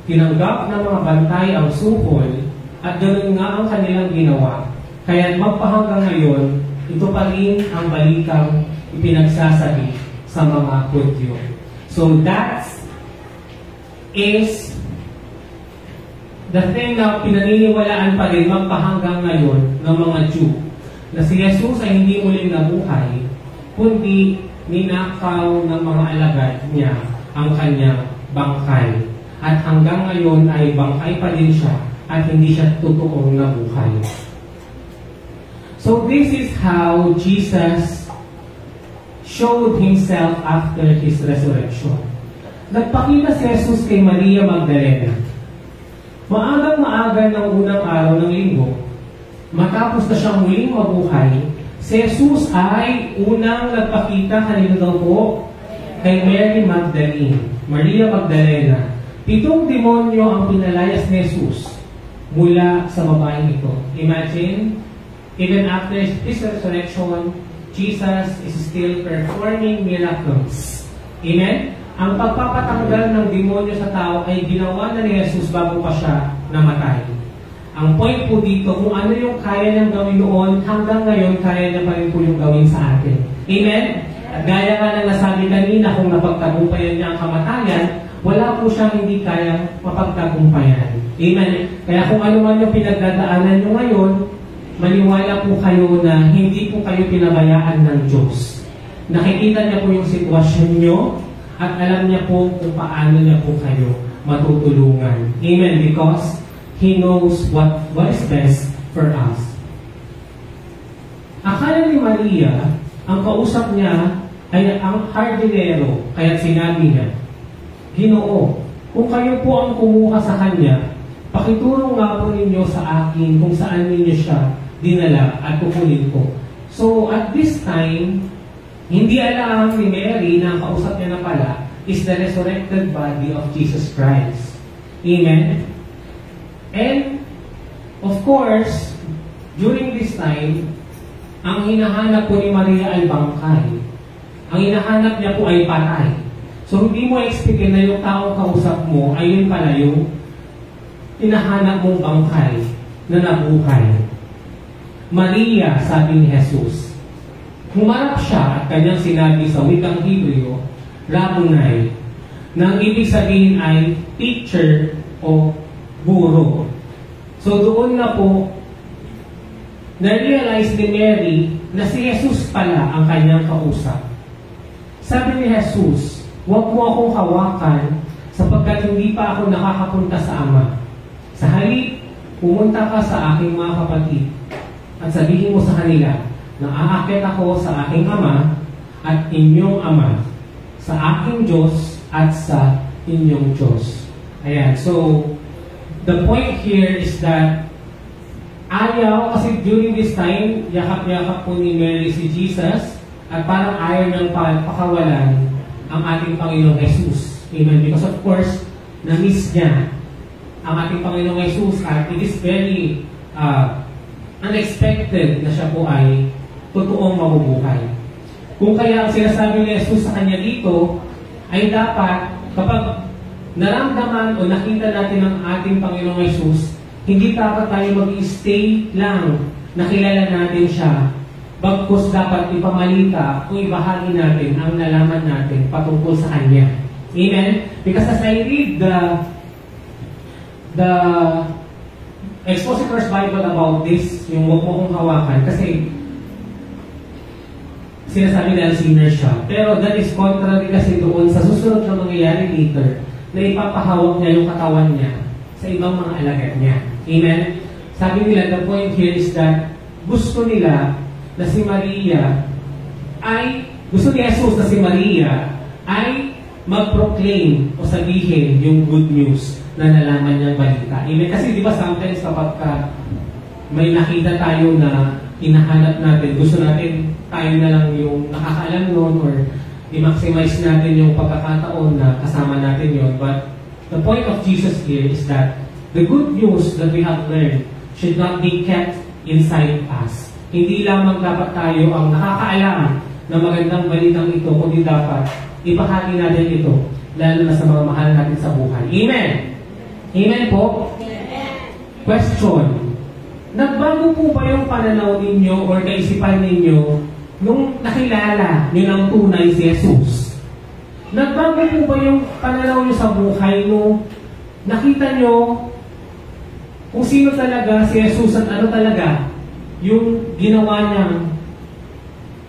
Tinanggap ng mga bantay ang suhol at ganoon nga ang kanilang ginawa. Kaya magpahanggang ngayon, ito pa rin ang balitang ipinagsasabi sa mga Hudyo. So that is the thing na pinaniniwalaan pa rin magpahanggang ngayon ng mga Jew. Na si Jesus ay hindi muling nabuhay, kundi ninakaw ng mga alagad niya ang kanyang bangkay. At hanggang ngayon ay bangkay pa din siya at hindi siya totoong nabuhay. So this is how Jesus showed himself after his resurrection. Nagpakita si Jesus kay Maria Magdalena. Maagang-maaga ng unang araw ng linggo, matapos na siyang muling mabuhay, si Jesus ay unang nagpakita kanino daw po? Kay Mary Magdalene, Maria Magdalena. 7 demonyo ang pinalayas ni Jesus mula sa babaeng ito. Imagine, even after his resurrection, Jesus is still performing miracles. Amen? Ang pagpapatanggal ng demonyo sa tao ay ginawa na ni Jesus bago pa siya namatay. Ang point po dito, kung ano yung kaya niyang gawin noon, hanggang ngayon, kaya niya pa rin po yung gawin sa atin. Amen? At gaya nga na nasabi kanina, kung napagtagumpayan niya ang kamatayan, wala po siyang hindi kayang mapagtagumpayan. Amen? Kaya kung ano man yung pinagdadaanan niyo ngayon, maniwala po kayo na hindi po kayo pinabayaan ng Diyos. Nakikita niya po yung sitwasyon niyo at alam niya po kung paano niya po kayo matutulungan. Amen? Because He knows what is best for us. Akala ni Maria, ang kausap niya ay ang hardinero, kaya sinabi niya, Ginoo, kung kayo po ang kumuha sa Kanya, pakituro nga po ninyo sa akin kung saan ninyo siya dinala at kukunin ko. So, at this time, hindi alam ni Mary na ang kausap niya na pala is the resurrected body of Jesus Christ. Amen? And, of course, during this time, ang hinahanap po ni Maria ay bangkay. Ang hinahanap niya po ay patay. So, hindi mo expectin na yung taong kausap mo ay yun pala yung hinahanap mong bangkay na nabuhay. Maria, sabi ni Jesus, humarap siya at kanyang sinabi sa wikang Hebreo, Rabboni, na ang ibig sabihin ay teacher o guro. So doon na po, na-realize ni Mary na si Jesus pala ang kanyang kausap. Sabi ni Jesus, huwag mo akong hawakan sapagkat hindi pa ako nakakapunta sa Ama. Sa halip, pumunta ka sa aking mga kapatid at sabihin mo sa kanila na aakyat ako sa aking Ama at inyong Ama, sa aking Diyos at sa inyong Diyos. Ayan, so the point here is that ayaw, kasi during this time, yakap-yakap po ni Mary si Jesus at parang ayaw niyang pakawalan ang ating Panginoong Jesus. Amen? Because of course, na-miss niya ang ating Panginoong Jesus at it is very unexpected na siya po ay totoong mabubuhay. Kung kaya ang sinasabi ni Jesus sa kanya dito, ay dapat kapag naramdaman o nakita natin ang ating Panginoong Jesus, hindi dapat tayo mag-stay lang na kilala natin siya. Bagkus dapat ipamalita o ibahagi natin ang nalaman natin patungkol sa Kanya. Amen? Because as I read Expositor's Bible about this, yung huwag mo kong hawakan, kasi sinasabi na sinner siya. Pero that is contrary kasi doon sa susunod na mangyayari later, na ipapahawak niya yung katawan niya sa ibang mga alagad niya. Amen? Sabi nila, the point here is that gusto nila na si Maria gusto ni Jesus na si Maria ay mag-proclaim o sabihin yung good news na nalaman niyang balita. Amen? Kasi di ba sometimes kapag may nakita tayo na hinahanap natin, gusto natin tayo na lang yung nakakaalam nun or i-maximize natin yung pagkakataon na kasama natin yon. But the point of Jesus here is that the good news that we have learned should not be kept inside us. Hindi lamang dapat tayo ang nakakaalam ng magandang balitang ito, kundi dapat ibahagi natin ito, lalo na sa mga mahal natin sa buhay. Amen? Amen po? Amen. Question. Nagbago po ba yung pananaw ninyo or kaisipan ninyo nung nakilala nyo ng tunay si Jesus? Nagbago po ba yung pananaw nyo sa buhay nung nakita nyo kung sino talaga si Jesus at ano talaga yung ginawa niyang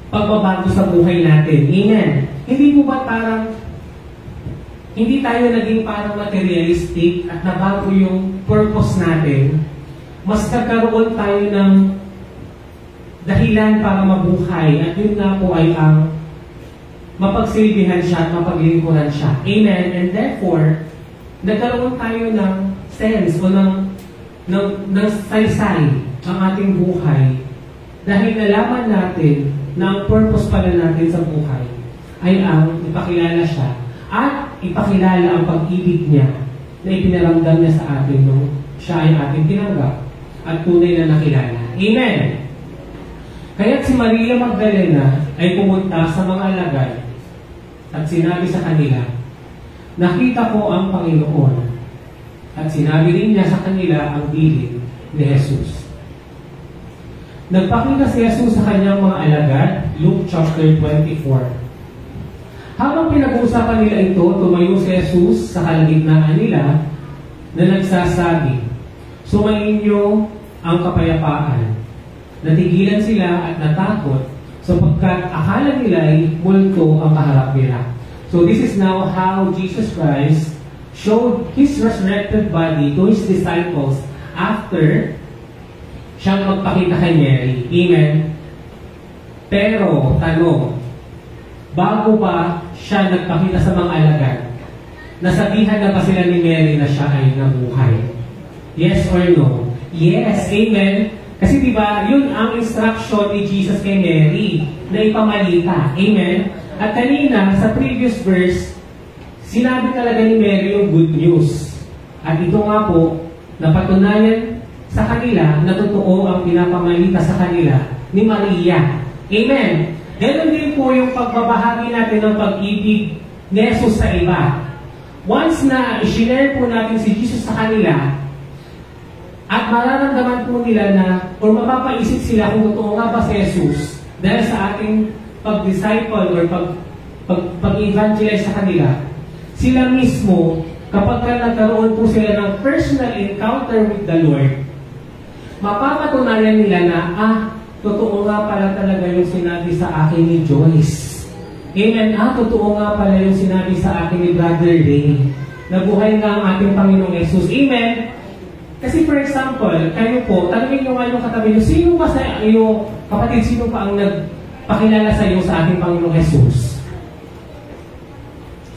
pagbabago sa buhay natin? Amen. Hindi po ba parang hindi tayo naging parang materialistic at nabago yung purpose natin? Mas nagkaroon tayo ng dahilan para mabuhay at yun nga po ay ang mapagsilbihan siya at mapaglingkuran siya. Amen. And therefore, nagkaroon tayo ng sense o ng saysay ang ating buhay dahil nalaman natin na ang purpose pala natin sa buhay ay ang ipakilala siya at ipakilala ang pag-ibig niya na ipinaramdam niya sa atin nung siya ay ating tinanggap at tunay na nakilala. Amen! Kaya't si Maria Magdalena ay pumunta sa mga alagad at sinabi sa kanila, nakita ko ang Panginoon, at sinabi rin niya sa kanila ang bilin ni Jesus. Nagpakita si Jesus sa kanyang mga alagad, Luke chapter 24. Habang pinag-uusapan nila ito, tumayo si Jesus sa kalagitnaan nila na nagsasabi, sumainyo ang kapayapaan. Natigilan sila at natakot sapagkat akala nila ay multo ang kaharap nila. So this is now how Jesus Christ showed His resurrected body to His disciples after siyang magpakita kay Mary. Amen? Pero, tanong, bago ba siya nagpakita sa mga alagad, nasabihan na ba sila ni Mary na siya ay nabuhay? Yes or no? Yes. Amen? Kasi diba, yun ang instruction ni Jesus kay Mary na ipamalita. Amen? At kanina, sa previous verse, sinabi talaga ni Mary yung good news. At ito nga po, napatunayan sa kanila na totoo ang pinapamalita sa kanila ni Maria. Amen? Ganon din po yung pagbabahagi natin ng pag-ibig ni Jesus sa iba. Once na i-share po natin si Jesus sa kanila, at mararamdaman po nila na, or mapapaisip sila kung totoo nga ba si Jesus dahil sa ating pag-disciple or pag-evangelize sa kanila, sila mismo, kapag nagkaroon po sila ng personal encounter with the Lord, mapapatunayan nila na, totoo nga pala talaga yung sinabi sa akin ni Joyce. Amen. Totoo nga pala yung sinabi sa akin ni Brother Ray. Nabuhay nga ang ating Panginoong Jesus. Amen. Kasi for example, kayo po, tanungin nyo nga yung katabi nyo, sino ba sa iyo, kapatid, sino pa ang nagpakilala sa iyo sa ating Panginoong Jesus?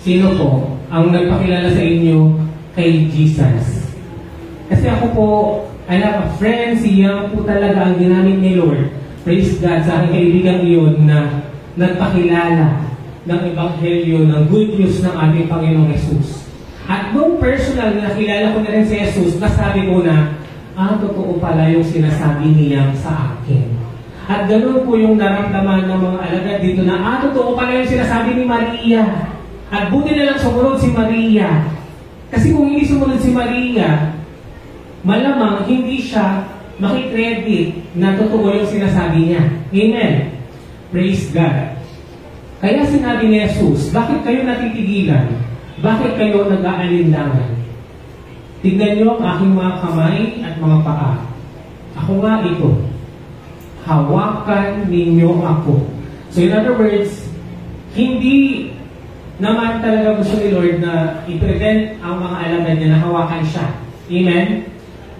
Sino po ang nagpakilala sa inyo kay Jesus? Kasi ako po, I have a friend, siya po talaga ang ginamit ni Lord. Praise God sa aking kaibigan iyon na nagpakilala ng Ebanghelyo, ng good news ng ating Panginoong Jesus. At nung personal na nakilala ko na rin si Jesus, nasabi ko na, totoo pala yung sinasabi niya sa akin. At ganoon po yung naramdaman ng mga alagad dito na, totoo pala yung sinasabi ni Maria. At buti na lang sumunod si Maria. Kasi kung hindi sumunod si Maria, malamang hindi siya makikredit na totoo yung sinasabi niya. Amen. Praise God. Kaya sinabi ni Jesus, bakit kayo natitigilan? Bakit kayo nag-aalinlangan? Tignan niyo ang aking mga kamay at mga paa. Ako nga ito. Hawakan ninyo ako. So in other words, hindi naman talaga gusto ni Lord na i-prevent ang mga alagad niya na hawakan siya. Amen?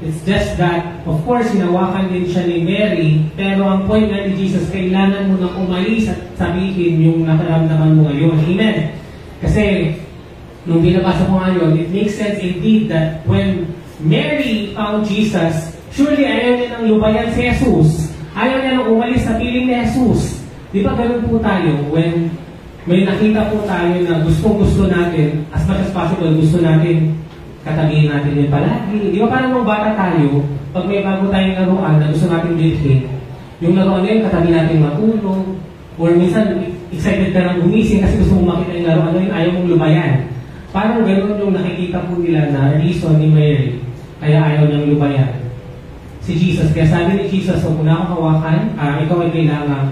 It's just that, of course, hinawakan din siya ni Mary, pero ang point nga ni Jesus, kailangan mo nang umalis at sabihin yung nakaramdaman mo ngayon. Amen? Kasi, nung binabasa ko ngayon, it makes sense indeed that when Mary found Jesus, surely ayaw niya nang lubayan si Jesus. Ayaw niya nang umalis sa piling ni Jesus. Di ba ganun po tayo when may nakita po tayo na gustong-gusto natin, as much as possible, gusto natin, katabihin natin yun palagi. Di ba parang nung bata tayo, pag may bago tayong laruan na gusto natin bilhin, yung laruan na yun, katabi natin matulog, or minsan, excited ka nang gumising kasi gusto mong makita yung laruan na yun, ayaw mong lubayan. Parang gano'n yung nakikita po nila na reason ni Mary, kaya ayaw niyang lubayan. Si Jesus, kaya sabi ni Jesus, kung na ako hawakan, ikaw ay kailangan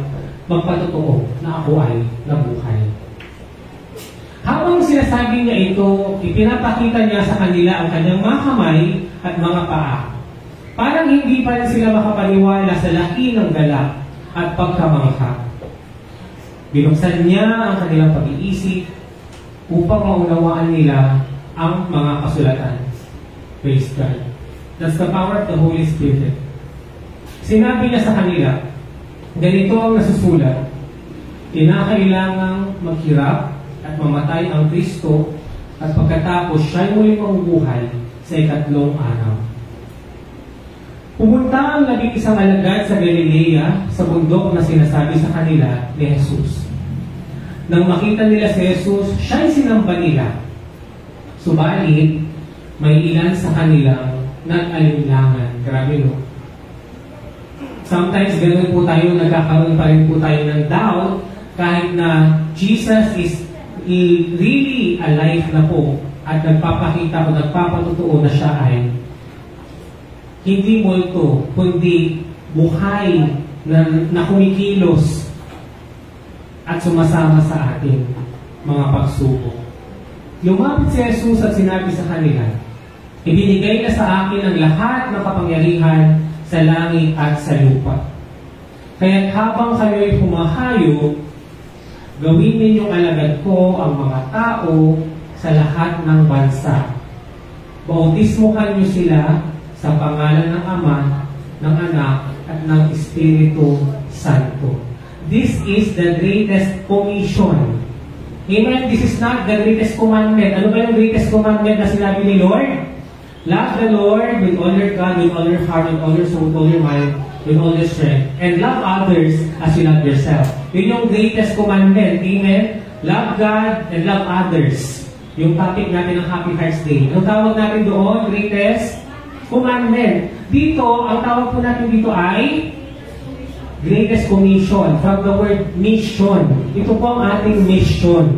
magpatotoo na ako ay nabuhay. Habang sinasabi niya ito, ipinapakita niya sa kanila ang kanyang mga kamay at mga paa. Parang hindi pa rin sila makapaniwala sa laki ng galak at pagkamangha. Binuksan niya ang kanilang pag-iisip upang maunawaan nila ang mga kasulatan. Praise God. That's the power of the Holy Spirit. Sinabi niya sa kanila, ganito ang nasusulat, kinakailangang maghirap at mamatay ang Kristo at pagkatapos siya'y muling mabubuhay sa ikatlong araw. Pumunta ang labing-isang alagad sa Galilea sa bundok na sinasabi sa kanila ni Jesus. Nang makita nila si Jesus, siya'y sinamba nila. Subalit, may ilan sa kanilang nag-alinlangan. Grabe, no? Sometimes ganoon po tayo, nagkakaroon pa rin po tayo ng doubt kahit na Jesus is really alive na po at nagpapakita o nagpapatutuo na siya ay hindi multo, kundi buhay na kumikilos at sumasama sa atin mga pagsubok. Lumapit si Jesus at sinabi sa kanila, ibinigay na sa akin ang lahat ng kapangyarihan sa langit at sa lupa. Kaya't habang kayo'y humahayo, gawin ninyong alagad ko ang mga tao sa lahat ng bansa. Bautismuhan niyo sila sa pangalan ng Ama, ng Anak, at ng Espiritu Santo. This is the greatest commission. Amen? This is not the greatest commandment. Ano ba yung greatest commandment na sinabi ni Lord? Love the Lord with all your God, with all your heart, with all your soul, with all your mind, with all your strength. And love others as you love yourself. Yun yung greatest commandment. Amen? Love God and love others. Yung topic natin ng Happy Hearts Day. Ang tawag natin doon, greatest commandment. Dito, ang tawag po natin dito ay greatest commission. From the word mission. Ito po ang ating mission.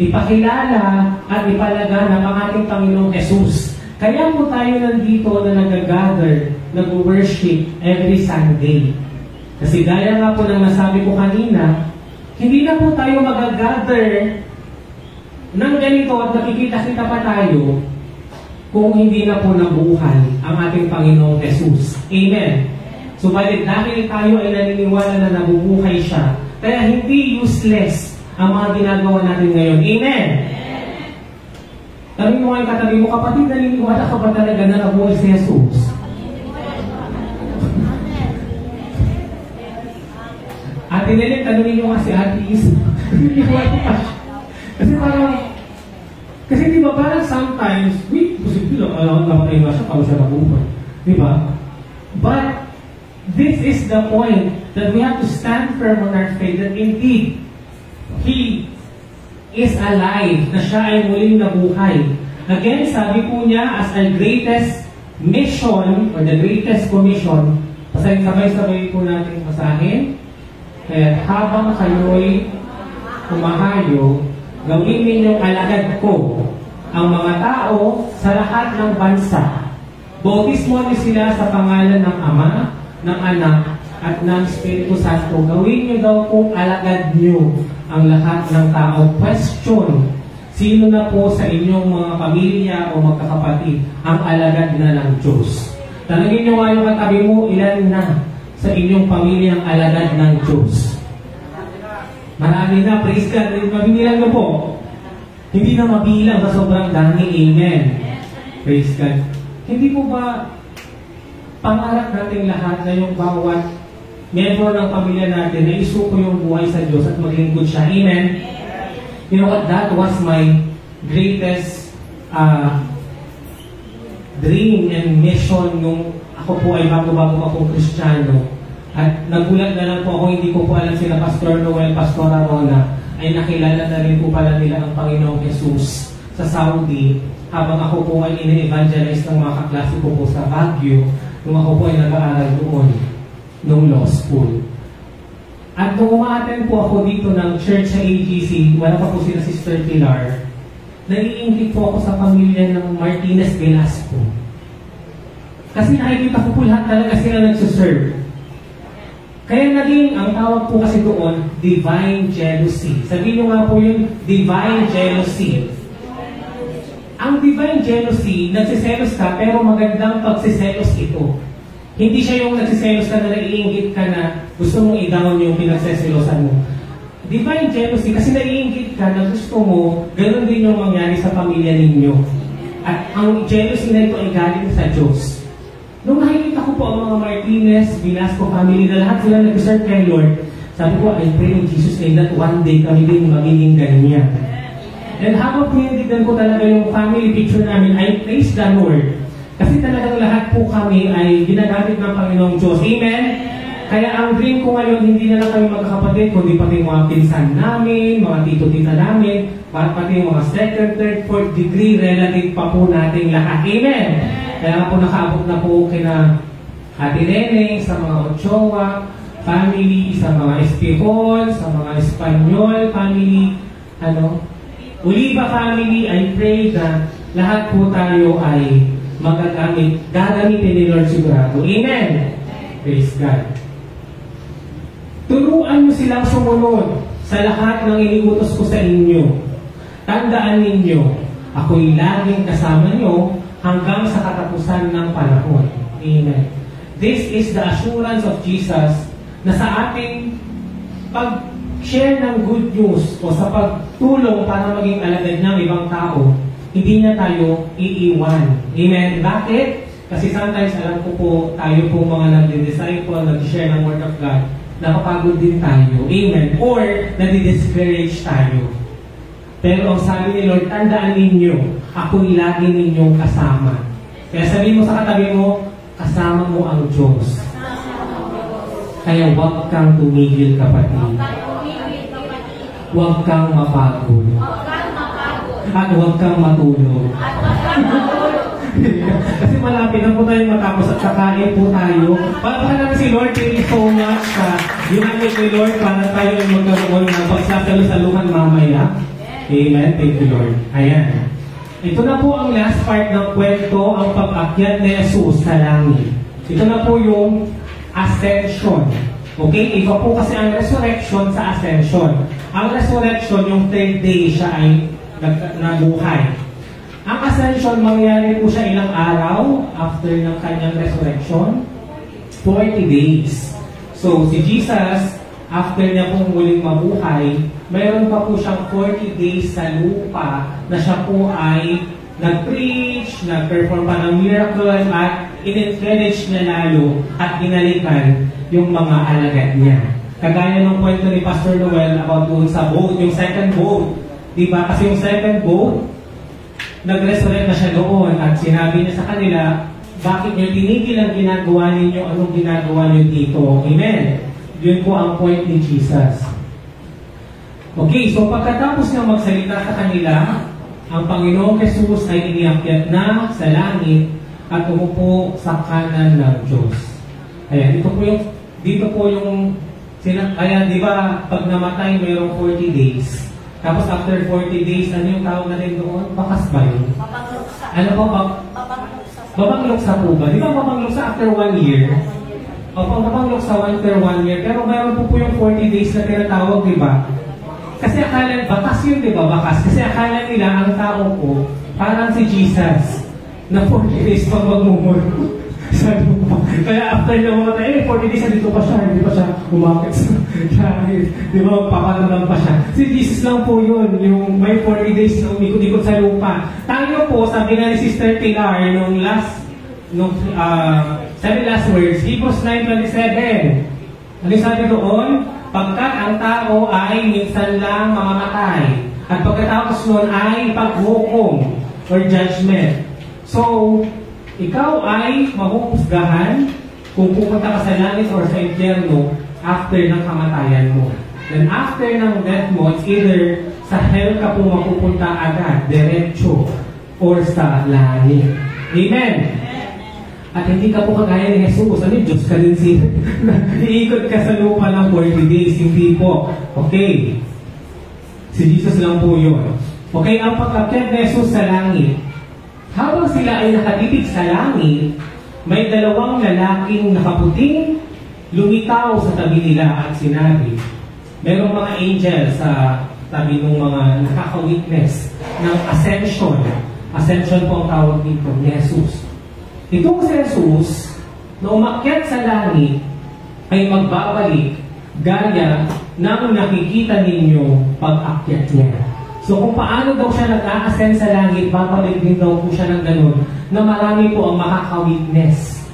Ipakilala at ipalaganap ang ating Panginoong Jesus. Kaya po tayo nandito na nag-gather, nag-worship every Sunday. Kasi gaya nga po ng nasabi ko kanina, hindi na po tayo mag-gather ng ganito at nakikita-kita pa tayo kung hindi na po nabuhay ang ating Panginoong Jesus. Amen. Subalit dahil tayo ay naniniwala na nabubuhay siya, kaya hindi useless ang mga ginagawa natin ngayon. Amen. Tanungin mo ang katabi mo, kapatid, naniniwala ka ba talaga na nabuhay si Jesus? Ate Nelen, tanungin nyo nga si Ate Is. Kasi di ba parang sometimes, posible lang, alam naman kayo siya, paano siya nabuhay. Di ba? But, this is the point that we have to stand firm on our faith that indeed, He is alive, na siya ay muling nabuhay. Again, sabi po niya, as the greatest mission, or the greatest commission, sabay-sabay po natin basahin. Kaya habang kayo'y humahayo, gawin ninyong alagad ko ang mga tao sa lahat ng bansa. Bautismo niyo sila sa pangalan ng Ama, ng Anak, at ng Espiritu Santo. Gawin niyo daw kung alagad niyo ang lahat ng tao. Question. Sino na po sa inyong mga pamilya o magkakapatid ang alagad na ng Diyos? Tanungin nyo nga yung katabi mo, ilan na sa inyong pamilya ang alagad ng Diyos? Marami na, praise God. Mabibilang nyo po. Hindi na mabilang sa sobrang dami. Amen. Praise God. Hindi po ba pangarap natin lahat na yung bawat member ng pamilya natin na isuko yung buhay sa Diyos at maglingkod siya? Amen? You know what? That was my greatest dream and mission nung ako po ay bago-bago pa po Kristiyano. At nagulat na lang po ako, hindi ko po alam sila Pastor Noel, Pastora Rona, ay nakilala na rin po pala nila ang Panginoong Jesus sa Saudi habang ako po ay ini-evangelize ng mga kaklase ko po sa Baguio nung ako po ay nag-aaral doon nung law school. At nung umaaten po ako dito ng church sa AGC, wala pa po sila Sister Pilar, naiingit po ako sa pamilya ng Martinez Velasco. Kasi nakikita ko po lahat talaga sila nagsuserve. Kaya naging, ang tawag po kasi doon, divine jealousy. Sabihin nyo nga po yun, divine jealousy. Ang divine jealousy, nagsiselos ka, pero magandang pagsiselos ito. Hindi siya yung nagsiselos ka na naiingit ka na gusto mong i-down yung pinagseselosan mo. Divine jealousy, kasi naiingit ka na gusto mo, ganoon din yung mangyari sa pamilya ninyo. At ang jealousy na ito ay galing sa Diyos. Nung nakikita ko po ang mga Martinez, Velasco family na lahat sila nag-serve kay Lord, sabi ko, I pray in Jesus' name that one day kami din magiging ganyan. And habang pinigdan ko talaga yung family picture namin, I praise the Lord. Kasi talagang lahat po kami ay ginagamit ng Panginoong Diyos. Amen? Kaya ang dream ko ngayon, hindi na lang kami magkakapatid, kundi pati yung mga pinsan namin, mga tito-tita namin, pati yung mga second, third, fourth degree relative pa po nating lahat. Amen? Kaya po nakaabot na po kina Ate Neneng, sa mga Ochoa family, sa mga Espihol, sa mga Espanyol family, Oliva family. I pray na lahat po tayo ay gagamitin ni Lord sigurado. Amen? Praise God. Turuan mo silang sumunod sa lahat ng iniutos ko sa inyo. Tandaan ninyo, ako'y laging kasama nyo hanggang sa katapusan ng panahon. Amen. This is the assurance of Jesus na sa ating pag-share ng good news o sa pagtulong para maging alagad ng ibang tao, hindi niya tayo iiwan. Amen. Bakit? Kasi sometimes alam ko po, tayo po mga nag-disciple, nag-share ng Word of God, nakapagod din tayo. Amen. Or nadi-discourage tayo. Pero ang sabi ni Lord, tandaan ninyo, ako'y lagi ninyong kasama. Kaya sabihin mo sa katabi mo, kasama mo ang Diyos. Kaya huwag kang tumigil, kapatid. Huwag kang mapagod. At huwag kang matulog. Kasi malapit na po tayo matapos at kakain po tayo. Palapaka namin si Lord, thank you so much sa ginamit ni Lord para tayo ay magkaroon ng pagsasalo-saluhan mamaya. Amen. Thank you, Lord. Ayan. Ito na po ang last part ng kwento, ang pag-akyat ni Jesus sa langit. Ito na po yung ascension. Okay? Iba po kasi ang resurrection sa ascension. Ang resurrection, yung third day siya ay nabuhay. Ang ascension, mangyari po siya ilang araw after ng kanyang resurrection? 40 days. So, si Jesus, after niya pong muling mabuhay, mayroon pa po siyang 40 days sa lupa na siya po ay nag-preach, nag-perform pa ng miracle, at in-encourage niya lalo at ginalikan yung mga alagad niya. Kagaya ng kwento ni Pastor Noel about doon sa boat, yung second boat. Diba? Kasi yung second boat, nag-resurrect na siya doon at sinabi niya sa kanila, bakit niyo tinigil ang ginagawa ninyo, anong ginagawa niyo dito? Amen. Yun po ang point ni Jesus. Okay, so pagkatapos niya magsalita sa kanila, ang Panginoong Jesus ay iniakyat na sa langit at umupo sa kanan ng Diyos. Ayan, dito po yung kaya di ba pag namatay mayroong 40 days. Tapos after 40 days, ano yung tawag natin doon? Bakas ba yun? Babangluksa. Ano po? Babangluksa po ba? Di ba babangluksa after 1 year? O babangluksa after 1 year. Pero mayroon po yung 40 days na tinatawag, di ba? Kasi akala, bakas yun, di ba? Bakas. Kasi akala nila, ang tao ko, parang si Jesus, na 40 days pag magmumul. Sa lupa. Kaya after na mga 40 days, dito pa siya, hindi pa siya umakit sa di ba, papalangan pa siya. Si Jesus lang po yun, yung may 40 days na umikot-ikot sa lupa. Tayo po, sabi nga ni Sister Pilar, nung sabi last words, Hebrews 9:27. Ano sabi doon? Pagkat ang tao ay minsan lang mamamatay. At pagkatapos nun ay paghukom or judgment. So, ikaw ay mahuhusgahan kung pupunta ka sa langit or sa impyerno after ng kamatayan mo. Then after ng death mo, it's either sa hell ka po mapupunta agad, diretso, or sa langit. Amen? At hindi ka po kagaya ni Jesus. Ano yung Diyos ka din siya? Iikot ka sa lupa ng 40 days. Hindi po. Okay. Si Jesus lang po yun. Okay, ang pagkakyat ni Jesus sa langit, habang sila ay nakatitig sa langit, may dalawang lalaking nakaputing lumitaw sa tabi nila at sinabi, merong mga angel sa tabi ng mga nakaka-witness ng ascension. Ascension po ang tawag dito, ni Jesus. Itong si Jesus, na umakyat sa langit, ay magbabalik gaya ng nakikita ninyo pag-akyat niya. So kung paano daw siya nag-a-ascend sa langit, babalik din daw po siya ng ganun, na marami po ang makaka-witness.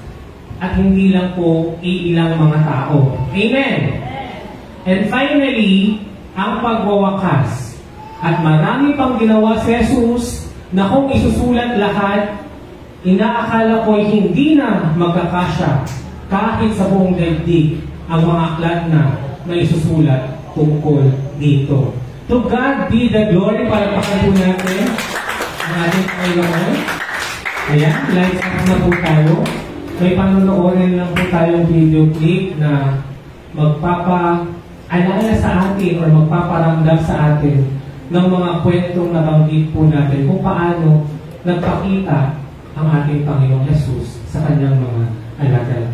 At hindi lang po iilang mga tao. Amen! And finally, ang pagwawakas. At marami pang ginawa si Jesus na kung isusulat lahat, inaakala ko ay hindi na magkakasya kahit sa buong daigdig ang mga aklat na isusulat tungkol dito. To God be the glory. Para pakalo natin ang ating Panginoon. Ayan, lights up na po tayo. May panonoorin lang po tayong video clip na magpapaalala sa atin or magpaparamdam sa atin ng mga kwentong nabanggit po natin kung paano nagpakita ang ating Panginoong Jesus sa kanyang mga alagad.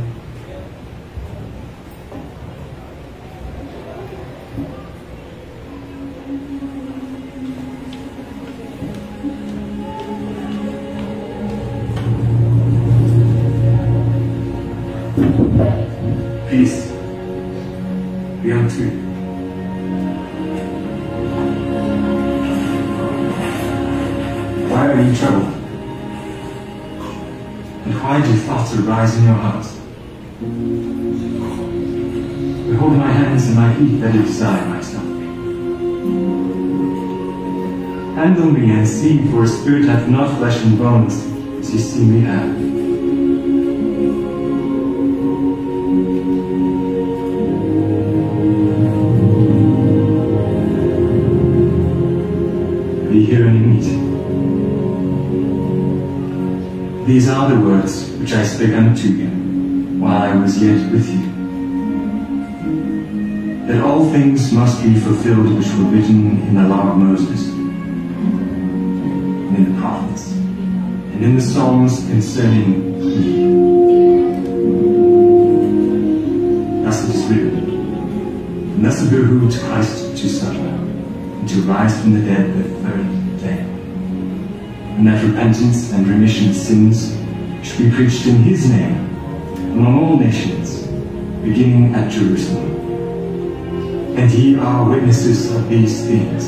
Peace be unto you. Why are you troubled? And why do thoughts arise in your hearts? Behold my hands and my feet that it is I myself. Handle me and see, for a spirit hath not flesh and bones, as you see me have. Be here and meet. These are the words which I spake unto you while I was yet with you, that all things must be fulfilled which were written in the law of Moses, and in the prophets, and in the Psalms concerning me. Thus it is written, and thus it behooved Christ to suffer, and to rise from the dead the third day, and that repentance and remission of sins should be preached in his name among all nations, beginning at Jerusalem. And ye are witnesses of these things.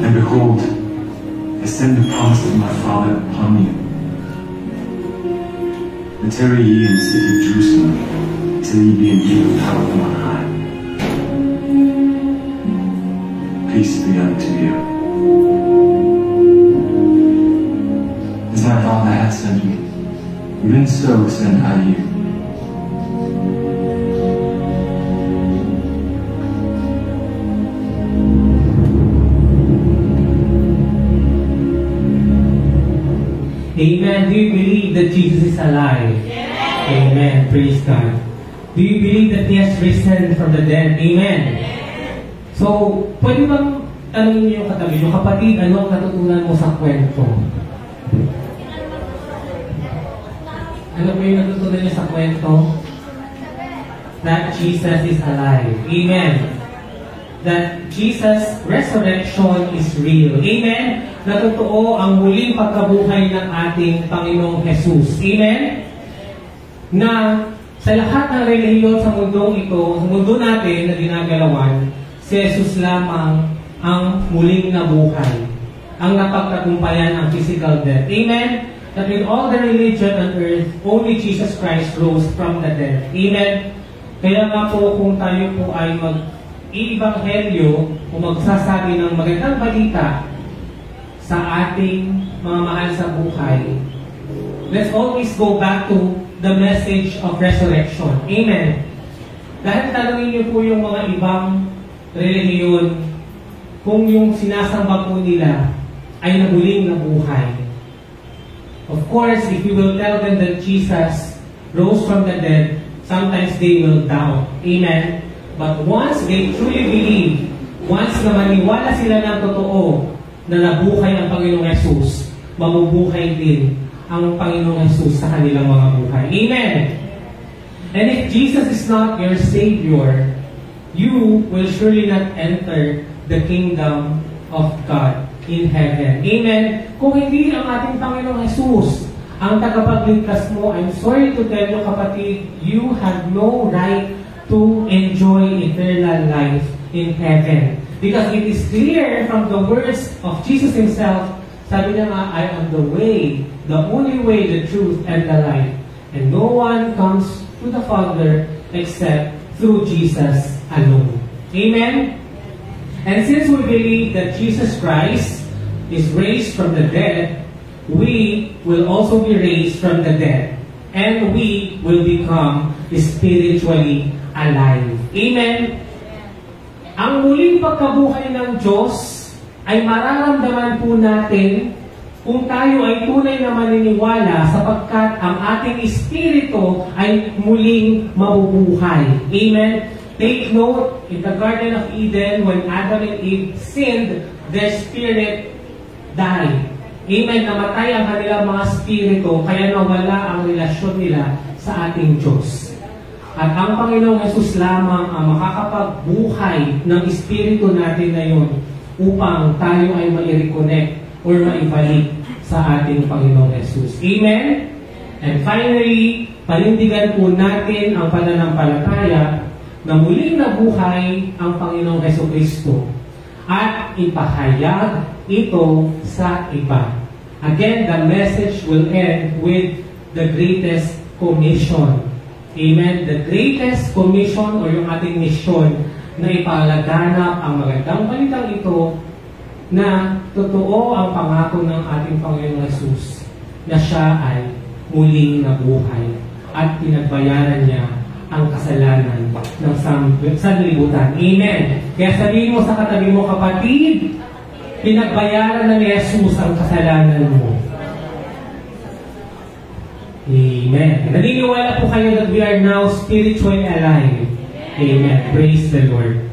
And behold, I send the promise of my Father upon you. But tarry ye in the city of Jerusalem, till ye be endued with power from on high. Peace be unto you. As my Father hath sent me, even so send I you. Amen. Do you believe that Jesus is alive? Yes. Amen. Praise God. Do you believe that He has risen from the dead? Amen. Yes. So, pwede bang tanongin niyo yung katabi, yung kapatid, ano ang natutunan mo sa kwento? Ano ba yung natutunan niyo sa kwento? that Jesus is alive. Amen. That Jesus' resurrection is real. Amen. Na totoo ang muling pagkabuhay ng ating Panginoong Jesus. Amen. Na sa lahat ng relihiyon sa mundong ito, sa mundo natin na ginagalawan, si Jesus lamang ang muling nabuhay. Ang napagtagumpayan ang physical death. Amen. That in all the religion on earth, only Jesus Christ rose from the dead. Amen. Kaya nga po kung tayo po ay mag-iibanghelyo o magsasabi ng magandang balita sa ating mga mahal sa buhay, let's always go back to the message of resurrection. Amen. Dahil tanongin niyo po yung mga ibang relihiyon kung yung sinasamba po nila ay nabuling nabuhay. Of course, if you will tell them that Jesus rose from the dead, sometimes they will doubt. Amen. But once they truly believe, once na maniwala sila ng totoo na nabuhay ang Panginoong Jesus, mabubuhay din ang Panginoong Jesus sa kanilang mga buhay. Amen. And if Jesus is not your Savior, you will surely not enter the kingdom of God in heaven. Amen. Kung hindi ang ating Panginoong Jesus ang tagapagligtas mo, I'm sorry to tell you, kapatid, you have no right to enjoy eternal life in heaven. Because it is clear from the words of Jesus Himself, sabi niya nga, I am the way, the only way, the truth, and the life. And no one comes to the Father except through Jesus alone. Amen? And since we believe that Jesus Christ is raised from the dead, we will also be raised from the dead. And we will become spiritually alive. Amen? Ang muling pagkabuhay ng Diyos ay mararamdaman po natin kung tayo ay tunay na maniniwala sapagkat ang ating espiritu ay muling mabubuhay. Amen? Take note, in the Garden of Eden, when Adam and Eve sinned, their spirit died. Amen? Namatay ang kanilang mga spirito, kaya nawala ang relasyon nila sa ating Diyos. At ang Panginoong Jesus lamang ang makakapagbuhay ng espiritu natin na yun upang tayo ay mai-reconnect or maibalik sa ating Panginoong Jesus. Amen? And finally, panindigan po natin ang pananampalataya na muling nabuhay ang Panginoong Jesucristo at ipahayag ito sa iba. Again, the message will end with the greatest commission. Amen? The greatest commission o yung ating mission na ipalaganap ang magandang balitang ito na totoo ang pangako ng ating Panginoong Jesus na siya ay muling nabuhay at pinagbayaran niya ang kasalanan ng sanlibutan. Amen. Kaya sabihin mo sa katabi mo, kapatid, pinagbayaran na ni Jesus ang kasalanan mo. Amen. Naniniwala po kayo that we are now spiritually alive. Amen. Praise the Lord.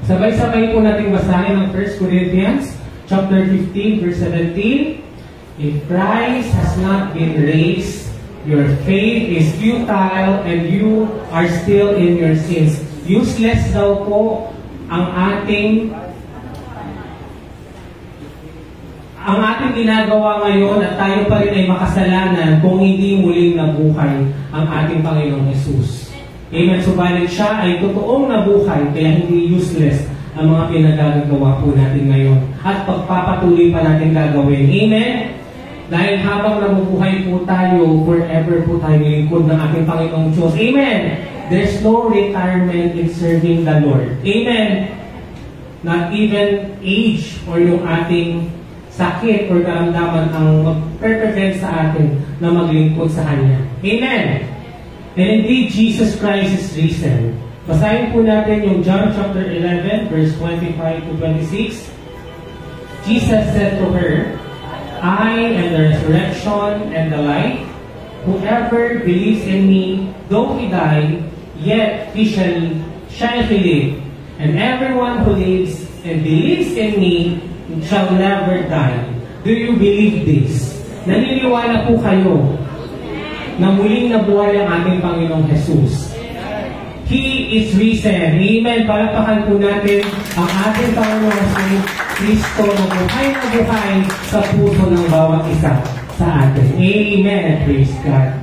Sabay-sabay po natin basahin ang 1 Corinthians chapter 15, verse 17. If Christ has not been raised, your faith is futile and you are still in your sins. Useless daw po ang ating ginagawa ngayon at tayo pa rin ay makasalanan kung hindi muling nabuhay ang ating Panginoong Jesus. Amen. Subalit siya ay totoong nabuhay kaya hindi useless ang mga pinagagawa po natin ngayon at pagpapatuloy pa natin gagawin. Amen. Dahil habang nabubuhay po tayo, forever po tayo lingkod ng ating Panginoong Diyos. Amen! There's no retirement in serving the Lord. Amen! Not even age or yung ating sakit or karamdaman ang mag-prevent sa atin na maglingkod sa Kanya. Amen! And indeed, Jesus Christ is risen. Basahin po natin yung John chapter 11, verse 25 to 26. Jesus said to her, I am the resurrection and the life. Whoever believes in me, though he die, yet he shall live. And everyone who lives and believes in me shall never die. Do you believe this? Naniniwala po kayo na muling nabuhay ang ating Panginoong Jesus. He is risen. Amen. Palakpakan po natin ang ating Panginoon sa Kristo na buhay sa puso ng bawat isa sa atin. Amen. Praise God.